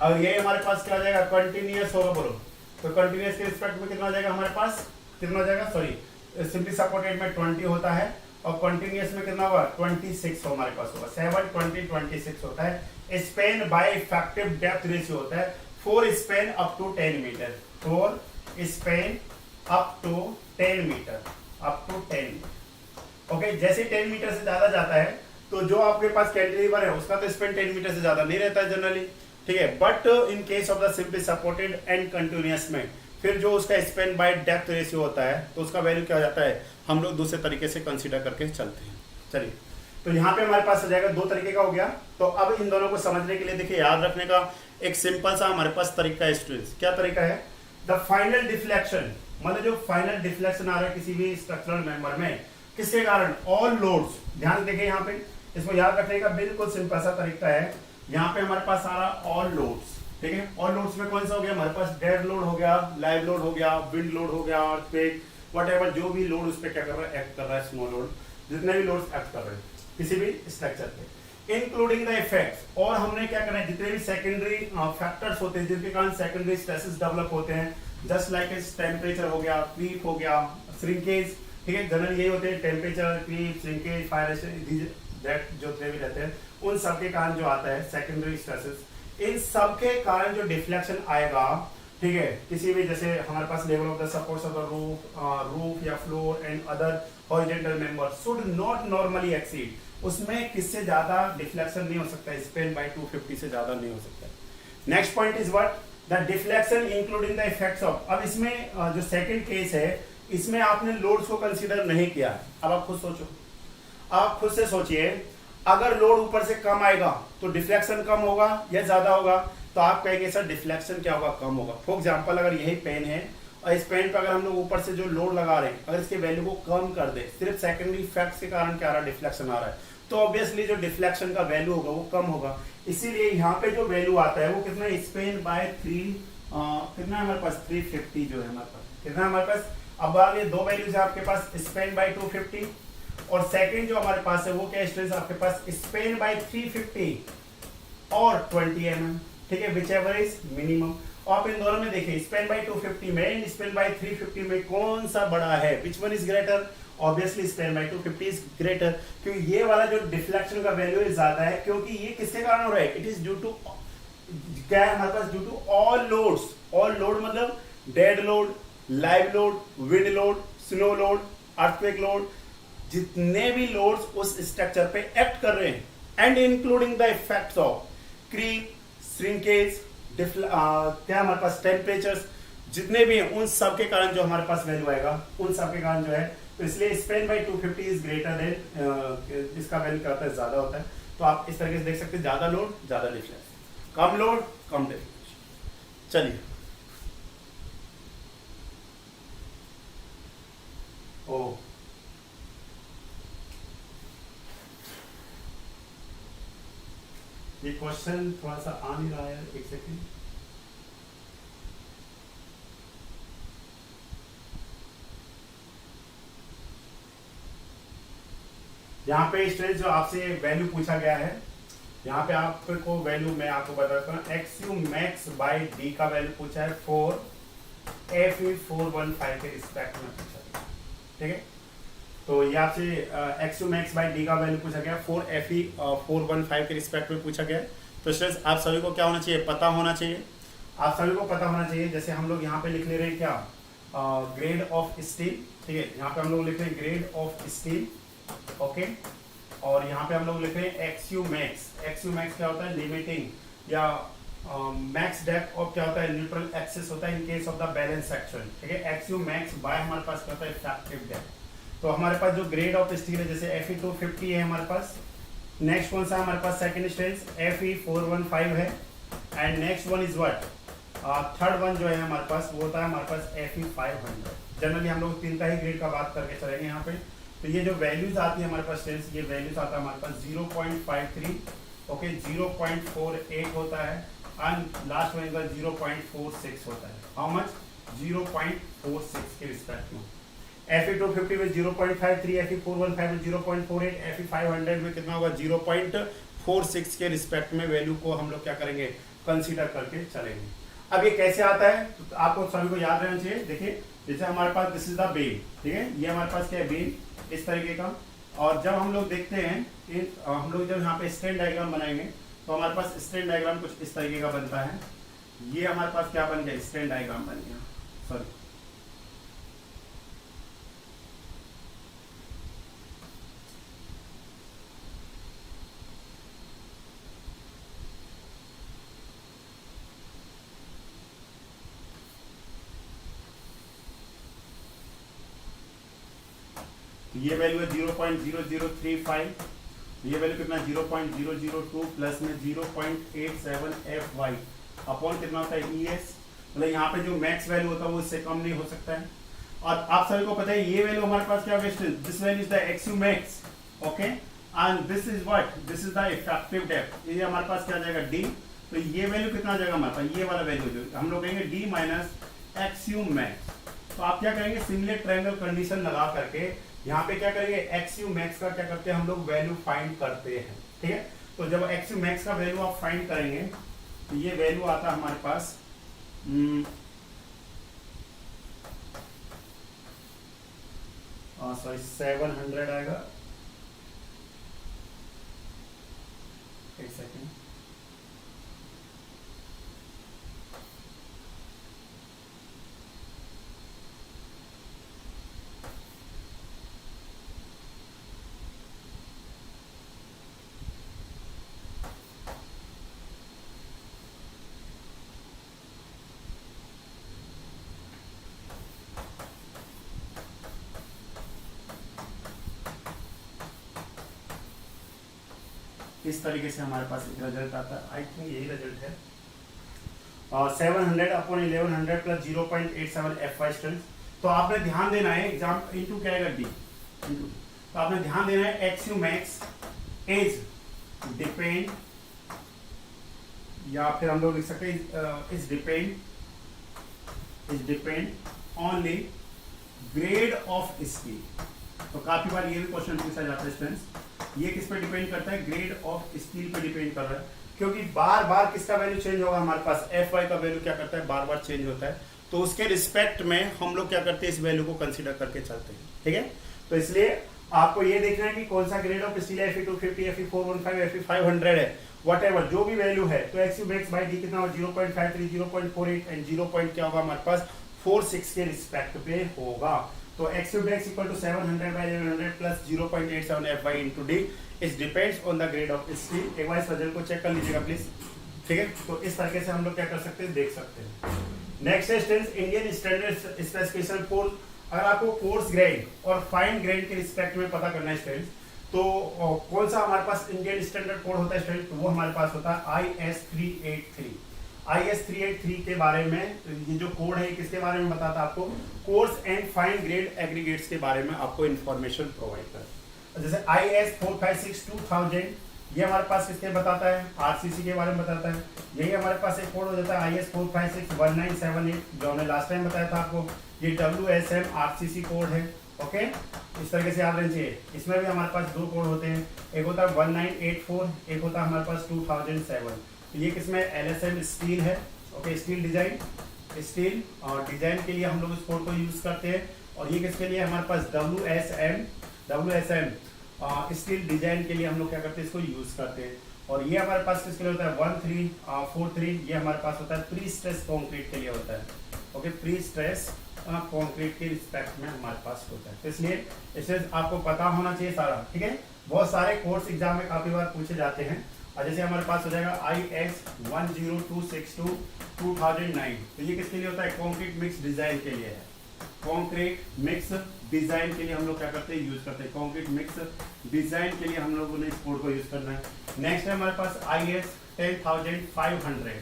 [SPEAKER 1] अगर यही हमारे पास क्या आ जाएगा, कंटिन्यूअस होगा, बोलो तो कंटिन्यूअस के रिस्पेक्ट में कितना आ जाएगा हमारे पास, कितना आ जाएगा, सॉरी सिंपली सपोर्टेड में 20 होता है और कंटिन्यूअस में कितना होगा 26 हमारे पास होगा। 7 20 26 होता है। Span by effective depth ratio होता है 4 span up to 10 metre, 4 span up to 10 metre, up to 10। Okay, जैसे 10 मीटर से ज्यादा जाता है तो जो आपके पास कैंटिलीवर है उसका तो स्पेन 10 मीटर से ज्यादा नहीं रहता है जनरली, ठीक है। But in case of the simply supported and continuous में फिर जो उसका स्पेन बाय डेप्थ रेशियो होता है तो उसका वैल्यू क्या हो जाता है, हम लोग दूसरे तरीके से कंसीडर करके चलते हैं। चलिए, तो यहाँ पे हमारे पास आ जाएगा, दो तरीके का हो गया। तो अब इन दोनों को समझने के लिए देखिए, याद रखने का एक सिंपल सा हमारे पास तरीका है स्टूडेंट्स। क्या तरीका है, द फाइनल डिफ्लेक्शन, मतलब जो फाइनल डिफ्लेक्शन आ रहा है किसी भी स्ट्रक्चरल मेंबर में, किसके कारण, ऑल लोड्स। ध्यान देखिए यहाँ पे, इसको याद रखने का बिल्कुल सिंपल सा तरीका है। यहाँ पे हमारे पास आ रहा ऑल लोड्स, ठीक है। ऑल लोड्स में कौन सा हो गया हमारे पास, डेड लोड हो गया, लाइव लोड हो गया, विंड लोड हो गया, अर्थक्वेक, व्हाटएवर जो भी लोड उस पर क्या कर रहा है, एक्ट कर रहा है, स्नो लोड, जितने भी लोड्स एक्ट कर रहे हैं किसी भी स्ट्रक्चर पे, इंक्लूडिंग द इफेक्ट्स। और हमने क्या करना है, जितने भी सेकेंडरी फैक्टर्स होते हैं जिनके कारण सेकेंडरी स्ट्रेसेस डेवलप होते हैं, जस्ट लाइक टेम्परेचर हो गया, क्रीप हो गया, श्रिंकेज, ठीक है, जनरल यही होते हैं, temperature, creep, shrinkage, fire that जो भी रहते हैं, उन सब के कारण जो आता है सेकेंडरी स्ट्रेसेस, इन सब के कारण जो डिफ्लेक्शन आएगा, ठीक है, किसी भी, जैसे हमारे पास level of the supports of the roof या floor and other horizontal member should not normally exceed, उसमें किससे ज्यादा डिफ्लेक्शन नहीं हो सकता, स्पेन बाय 250 से ज्यादा नहीं हो सकता। Next point is what, the deflection including the effects of. अब इसमें जो सेकंड केस है, इसमें आपने लोड्स को कंसीडर नहीं किया। अब आप खुद सोचो, आप खुद से सोचिए, अगर लोड ऊपर से कम आएगा तो डिफ्लेक्शन कम होगा या ज्यादा होगा, तो आप कहेंगे सर डिफ्लेक्शन क्या होगा, कम होगा। फॉर एग्जांपल, अगर यही पेन है और इस पेन पर अगर हम लोग ऊपर से जो लोड लगा रहे हैं, अगर इसके वैल्यू को कम कर दे, सिर्फ सेकेंडरी इफेक्ट्स के कारण क्या आ रहा है, डिफ्लेक्शन आ रहा है, तो ऑब्वियसली जो डिफ्लेक्शन का वैल्यू होगा वो कम होगा। इसीलिए यहाँ पे जो वैल्यू आता है वो कितना, स्पेन बाय 3 कितना हमारे पास 350 जो है हमारे पास, कितना हमारे पास। अब ये दो वैल्यूज है आपके पास, स्पेन बाय 250 और सेकंड जो हमारे पास है वो क्या स्ट्रेस आपके पास, स्पेन बाय 350 और 20 mm, ठीक है, विच एवर इज मिनिमम। आप इन दोनों में देखिए, स्पेन बाय 250 में, स्पेन बाय 350 में कौन सा बड़ा है, which one is greater, obviously span by 250 is greater, क्योंकि ये वाला जो डिफ्लेक्शन का वैल्यू है ज्यादा है, क्योंकि ये किसके कारण हो रहा है, इट इज ड्यू टू, क्या है हमारे पास, due to all loads. All load मतलब dead load, live load, wind load, snow load, earthquake load, जितने भी लोड्स उस स्ट्रक्चर पे एक्ट कर रहे हैं, and including the effects of creep, shrinkage, क्या हमारे पास टेम्परेचर्स, जितने भी हैं, उन सब के कारण जो हमारे पास वैल्यू आएगा, उन सब के कारण जो है, तो इसलिए span by 250 is greater than, इसका वैल्यू क्या होता है, ज्यादा होता है। तो आप इस तरीके से देख सकते हैं, ज्यादा लोड ज्यादा डिफ्लेक्शन, कम लोड कम डिफ्लेक्शन। चलिए, ओ ये क्वेश्चन थोड़ा सा आ नहीं रहा है, एक सेकेंड। यहाँ पे स्टूडेंट जो आपसे वैल्यू पूछा गया है, यहाँ पे आपको वैल्यू मैं आपको बताता हूँ, x you max bye D का वैल्यू पूछा है 4 के रिस्पेक्ट में पूछा है, ठीक है। तो ये आपसे x you max bye D का वैल्यू पूछा गया, 4 के रिस्पेक्ट में पूछा गया है। तो स्टूडेंट्स आप सभी को क्या होना चाहिए, पता होना चाहिए, आप सभी को पता होना चाहिए। जैसे हम लोग यहाँ पे लिख ले रहे हैं क्या, ग्रेड ऑफ स्टील, ठीक है, यहाँ पे हम लोग लिख रहे हैं ग्रेड ऑफ स्टील, ओके। और यहाँ पे हम लोग लिख रहे हैं x you max. X you max क्या होता है, लिमिटिंग या मैक्स डेप्थ ऑफ क्या होता है, न्यूट्रल एक्सेस होता है in case of the balance section, ठीक है। एक्स यू मैक्स बाय हमारे पास क्या होता है, इफेक्टिव डेप्थ। तो हमारे पास जो ग्रेड ऑफ स्टील है, जैसे Fe250 है हमारे पास, नेक्स्ट कौन सा हमारे पास सेकंड स्ट्रेंथ Fe415 है, and next one is what, third one जो है हमारे पास वो होता है हमारे पास Fe500। जनरली हम लोग तीन का ही ग्रेड का बात करके चलेंगे यहाँ पे। तो ये जो वैल्यूज आती है हमारे पास स्ट्रेंथ, ये वैल्यूज आता है हमारे पास 0.53, ओके, 0.48 होता है, एंड लास्ट वन इज 0.46 होता है। हाउ मच, 0.46 के रिस्पेक्ट में। Fe250 में 0.53, Fe415 में 0.48, Fe500 में कितना होगा 0.46 के रिस्पेक्ट में वैल्यू को हम लोग क्या करेंगे कंसीडर करके चलेंगे। अब ये कैसे आता है तो आपको सभी को याद रहना चाहिए। देखिए जैसे हमारे पास दिस इज द बीम, ठीक है, ये हमारे पास क्या है बीम इस तरीके का, और जब हम लोग देखते हैं हम लोग जब यहाँ पे स्ट्रेन डायग्राम बनाएंगे तो हमारे पास स्ट्रेन डायग्राम कुछ इस तरीके का बनता है। ये हमारे पास क्या बन गया स्ट्रेन डायग्राम बन गया, सॉरी ये वैल्यू है 0.0035, ये वैल्यू कितना 0.002 प्लस में 0.87 FY अपॉन कितना होता है ES, मतलब यहाँ पे जो मैक्स वैल्यू होता है वो इससे कम नहीं हो सकता है। और आप सभी को पता है ये वैल्यू हमारे पास क्या होगा, this value is the XU max, okay, and this is what, this is the effective depth, ये हमारे पास क्या आ जाएगा D, तो ये वैल्यू कितना आ जाएगा हमारे पास, ये वाला वैल्यू जो हम लोग कहेंगे D माइनस XU max। तो आप क्या करेंगे सिमिलर ट्रायंगल कंडीशन लगा करके यहाँ पे क्या करेंगे XU max का क्या करते हैं हम लोग वैल्यू फाइंड करते हैं, ठीक है। तो जब XU max का वैल्यू आप फाइंड करेंगे तो ये वैल्यू आता है हमारे पास सॉरी 700 आएगा, एक सेकेंड, इस तरीके से हमारे पास एक रिजल्ट आता है, आई थिंक यही रिजल्ट है। 700 अपॉन 1100 प्लस 0.87 FY स्ट्रेंथ। तो आपने ध्यान देना है एग्जाम इनटू क्या आएगा D इनटू, तो आपने ध्यान देना है XU max इज डिपेंड, या फिर हम लोग लिख सकते हैं is depend only grade of steel. तो काफी बार ये भी क्वेश्चन पूछा जाता है स्टूडेंट्स, ये किस पे डिपेंड करता है, ग्रेड ऑफ स्टील पे डिपेंड कर रहा है, क्योंकि बार बार किसका वैल्यू चेंज होगा हमारे पास, FY का वैल्यू क्या करता है बार बार चेंज होता है, तो उसके रिस्पेक्ट में हम लोग क्या करते हैं इस वैल्यू को कंसीडर करके चलते हैं, ठीक है। तो इसलिए आपको ये देखना है कि कौन सा ग्रेड ऑफ स्टील है, Fe250, Fe415, Fe500 है, व्हाटएवर जो भी वैल्यू है, तो XU max बाय D कितना होगा 0.53, 0.48 एंड 0. क्या होगा हमारे पास 46 के रिस्पेक्ट पे होगा। तो XU max equal to 700 by 1100 plus 0.87 FY into D is depends on the grade of steel. एक बार इस रिजल्ट को चेक कर लीजिएगा प्लीज, ठीक है। तो इस तरीके से हम लोग क्या कर सकते हैं देख सकते हैं। नेक्स्ट है students Indian standard specification for, अगर आपको कोर्स ग्रेड और फाइन ग्रेड के रिस्पेक्ट में पता करना है स्टूडेंट्स, तो कौन सा हमारे पास इंडियन स्टैंडर्ड कोड होता है स्टूडेंट, तो वो हमारे पास होता है IS383। IS383 के बारे में, ये जो कोड है किसके बारे में बताता है आपको, course and fine grade aggregates के बारे में आपको इन्फॉर्मेशन प्रोवाइड करता है। जैसे IS456-2000 ये हमारे पास किसके बताता है, RCC के बारे में बताता है। यही हमारे पास एक कोड हो जाता है IS456-1978 जो हमने लास्ट टाइम बताया था आपको, ये WSM RCC कोड है, ओके। इस तरीके से याद रहना चाहिए। इसमें भी हमारे पास दो कोड होते हैं, एक होता है 1984, एक होता है हमारे पास 2007। तो ये किसमें LSM स्टील है, ओके, स्टील डिजाइन, स्टील और डिजाइन के लिए हम लोग इस कोड को यूज करते हैं। और ये किसके लिए हमारे पास WSM स्टील डिजाइन के लिए हम लोग क्या करते हैं इसको यूज करते हैं। और ये हमारे पास किसके लिए होता है 1343, ये हमारे पास होता है प्री स्ट्रेस कॉन्क्रीट के लिए होता है, ओके, प्री स्ट्रेस कॉन्क्रीट के रिस्पेक्ट में हमारे पास होता है। तो इसलिए इसे आपको पता होना चाहिए सारा, ठीक है। बहुत सारे कोर्स एग्जाम में काफी बार पूछे जाते हैं। और जैसे हमारे पास हो जाएगा IS10262 2009, तो ये किसके लिए होता है, कॉन्क्रीट मिक्स डिजाइन के लिए है। कॉन्क्रीट मिक्स डिजाइन के लिए हम लोग क्या करते हैं यूज करते हैं, कॉन्क्रीट मिक्स डिजाइन के लिए हम लोगों ने इस कोड को यूज करना है। नेक्स्ट है हमारे पास IS10500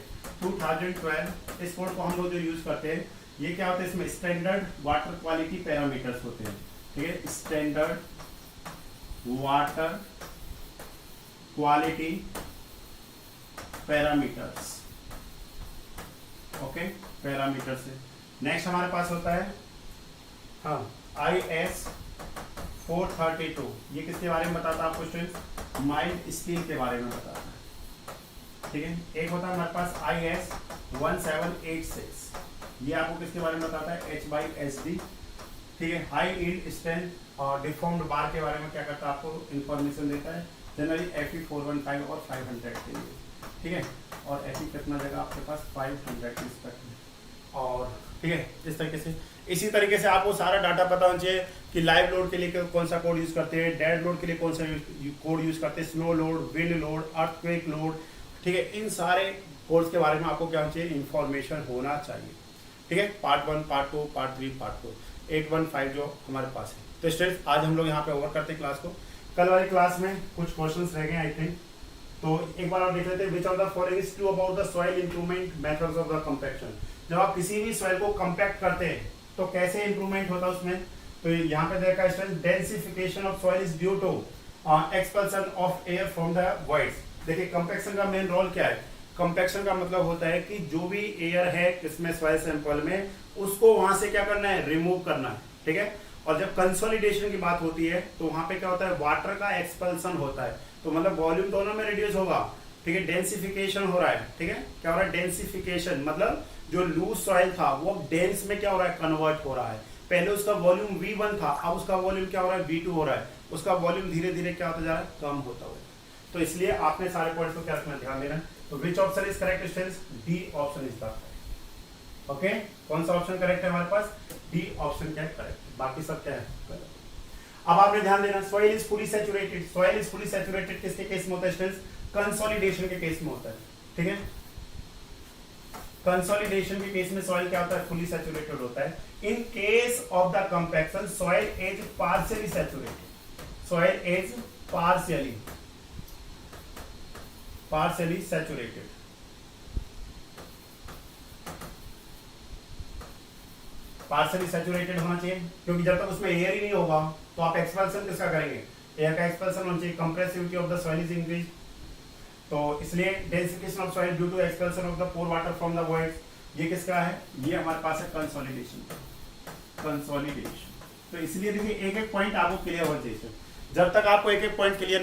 [SPEAKER 1] 2012, इस कोड को हम लोग जो यूज करते हैं, ये क्या होता है, इसमें स्टैंडर्ड वाटर क्वालिटी पैरामीटर्स होते हैं, ठीक है, standard water quality parameters, okay, parameters. Next हमारे पास होता है, हाँ, IS 432 ये किसके बारे में बताता है आपको स्टूडेंट्स? माइल्ड स्टील के बारे में बताता है, ठीक है। एक होता है हमारे पास IS 1786, ये आपको किसके बारे में बताता है? HSD, ठीक है। हाई यील्ड स्ट्रेंथ और डिफॉर्म्ड बार के बारे में क्या करता है? आपको इंफॉर्मेशन देता है जनरली FE 415 और 500 के लिए, ठीक है। और FE कितना जगह आपके पास? 500 की स्पेक्ट में, और ठीक है इस तरीके से। इसी तरीके से आपको सारा डाटा पता होना चाहिए कि लाइव लोड के लिए कौन सा कोड यूज करते हैं, डेड लोड के लिए कौन सा कोड यूज करते हैं, snow load, wind load, earthquake load, ठीक है। इन सारे कोड्स के बारे में आपको क्या होना चाहिए? इंफॉर्मेशन होना चाहिए, ठीक है। पार्ट 1, पार्ट 2, पार्ट 3, पार्ट 4, 815 जो हमारे पास है। तो स्टूडेंट्स आज हम लोग यहाँ पे ओवर करते हैं क्लास को। कल वाली क्लास में कुछ क्वेश्चंस रह गए आई थिंक, तो एक बार आप देख लेते हैं। Which of the following is true about the soil improvement methods of the compaction. जब आप किसी भी सॉइल को कंपैक्ट करते हैं तो कैसे इंप्रूवमेंट होता है उसमें? तो यहाँ पे देखा student, densification of soil is due to expulsion of air from the voids. देखिए कंपैक्शन का मेन रोल क्या है? कंपैक्शन का मतलब होता है कि जो भी एयर है इसमें सॉइल सैंपल में, उसको वहां से क्या करना है? रिमूव करना है, ठीक है। और जब कंसोलिडेशन की बात होती है तो वहां पे क्या होता है? वाटर का एक्सपल्सन होता है, तो मतलब वॉल्यूम दोनों में रिड्यूस होगा, ठीक है। डेंसिफिकेशन हो रहा है, ठीक है। क्या हो रहा है? डेंसिफिकेशन मतलब जो लूज सॉइल था वो डेंस में क्या हो रहा है? कन्वर्ट हो रहा है। पहले उसका वॉल्यूम V1 था, अब उसका वॉल्यूम क्या हो रहा है? V2 हो रहा है। उसका वॉल्यूम धीरे धीरे क्या होता जा रहा है? कम होता हुआ। तो इसलिए आपने सारे पॉइंट्स को क्या रखना, ध्यान देना। तो विच option is correct students? D option is the correct. Okay, कौन सा ऑप्शन करेक्ट है हमारे पास? डी ऑप्शन क्या है? करेक्ट, बाकी सब क्या है? करेक्ट। अब आपने ध्यान देना, soil is fully saturated. Soil is fully saturated किसके केस में होता है स्टूडेंट्स? कंसोलिडेशन के केस में होता है, ठीक है। कंसोलिडेशन के केस में सॉइल क्या होता है? फुली सैचुरेटेड होता है। In case of the compaction soil is partially saturated. Soil is partially saturated. Partially saturated होना चाहिए, क्योंकि जब तक उसमें एयर ही नहीं होगा तो आप एक्सपल्सन किसका करेंगे? एयर का एक्सपल्सन होना चाहिए। Compressivity of the soil is increase, तो इसलिए densification of soil due to expulsion of the pore water from the voids. ये किसका है? ये हमारे पास है कंसोलिडेशन। कंसोलिडेशन। तो इसलिए देखिए एक एक पॉइंट आपको क्लियर होना चाहिए। जब तक आपको एक एक पॉइंट क्लियर नहीं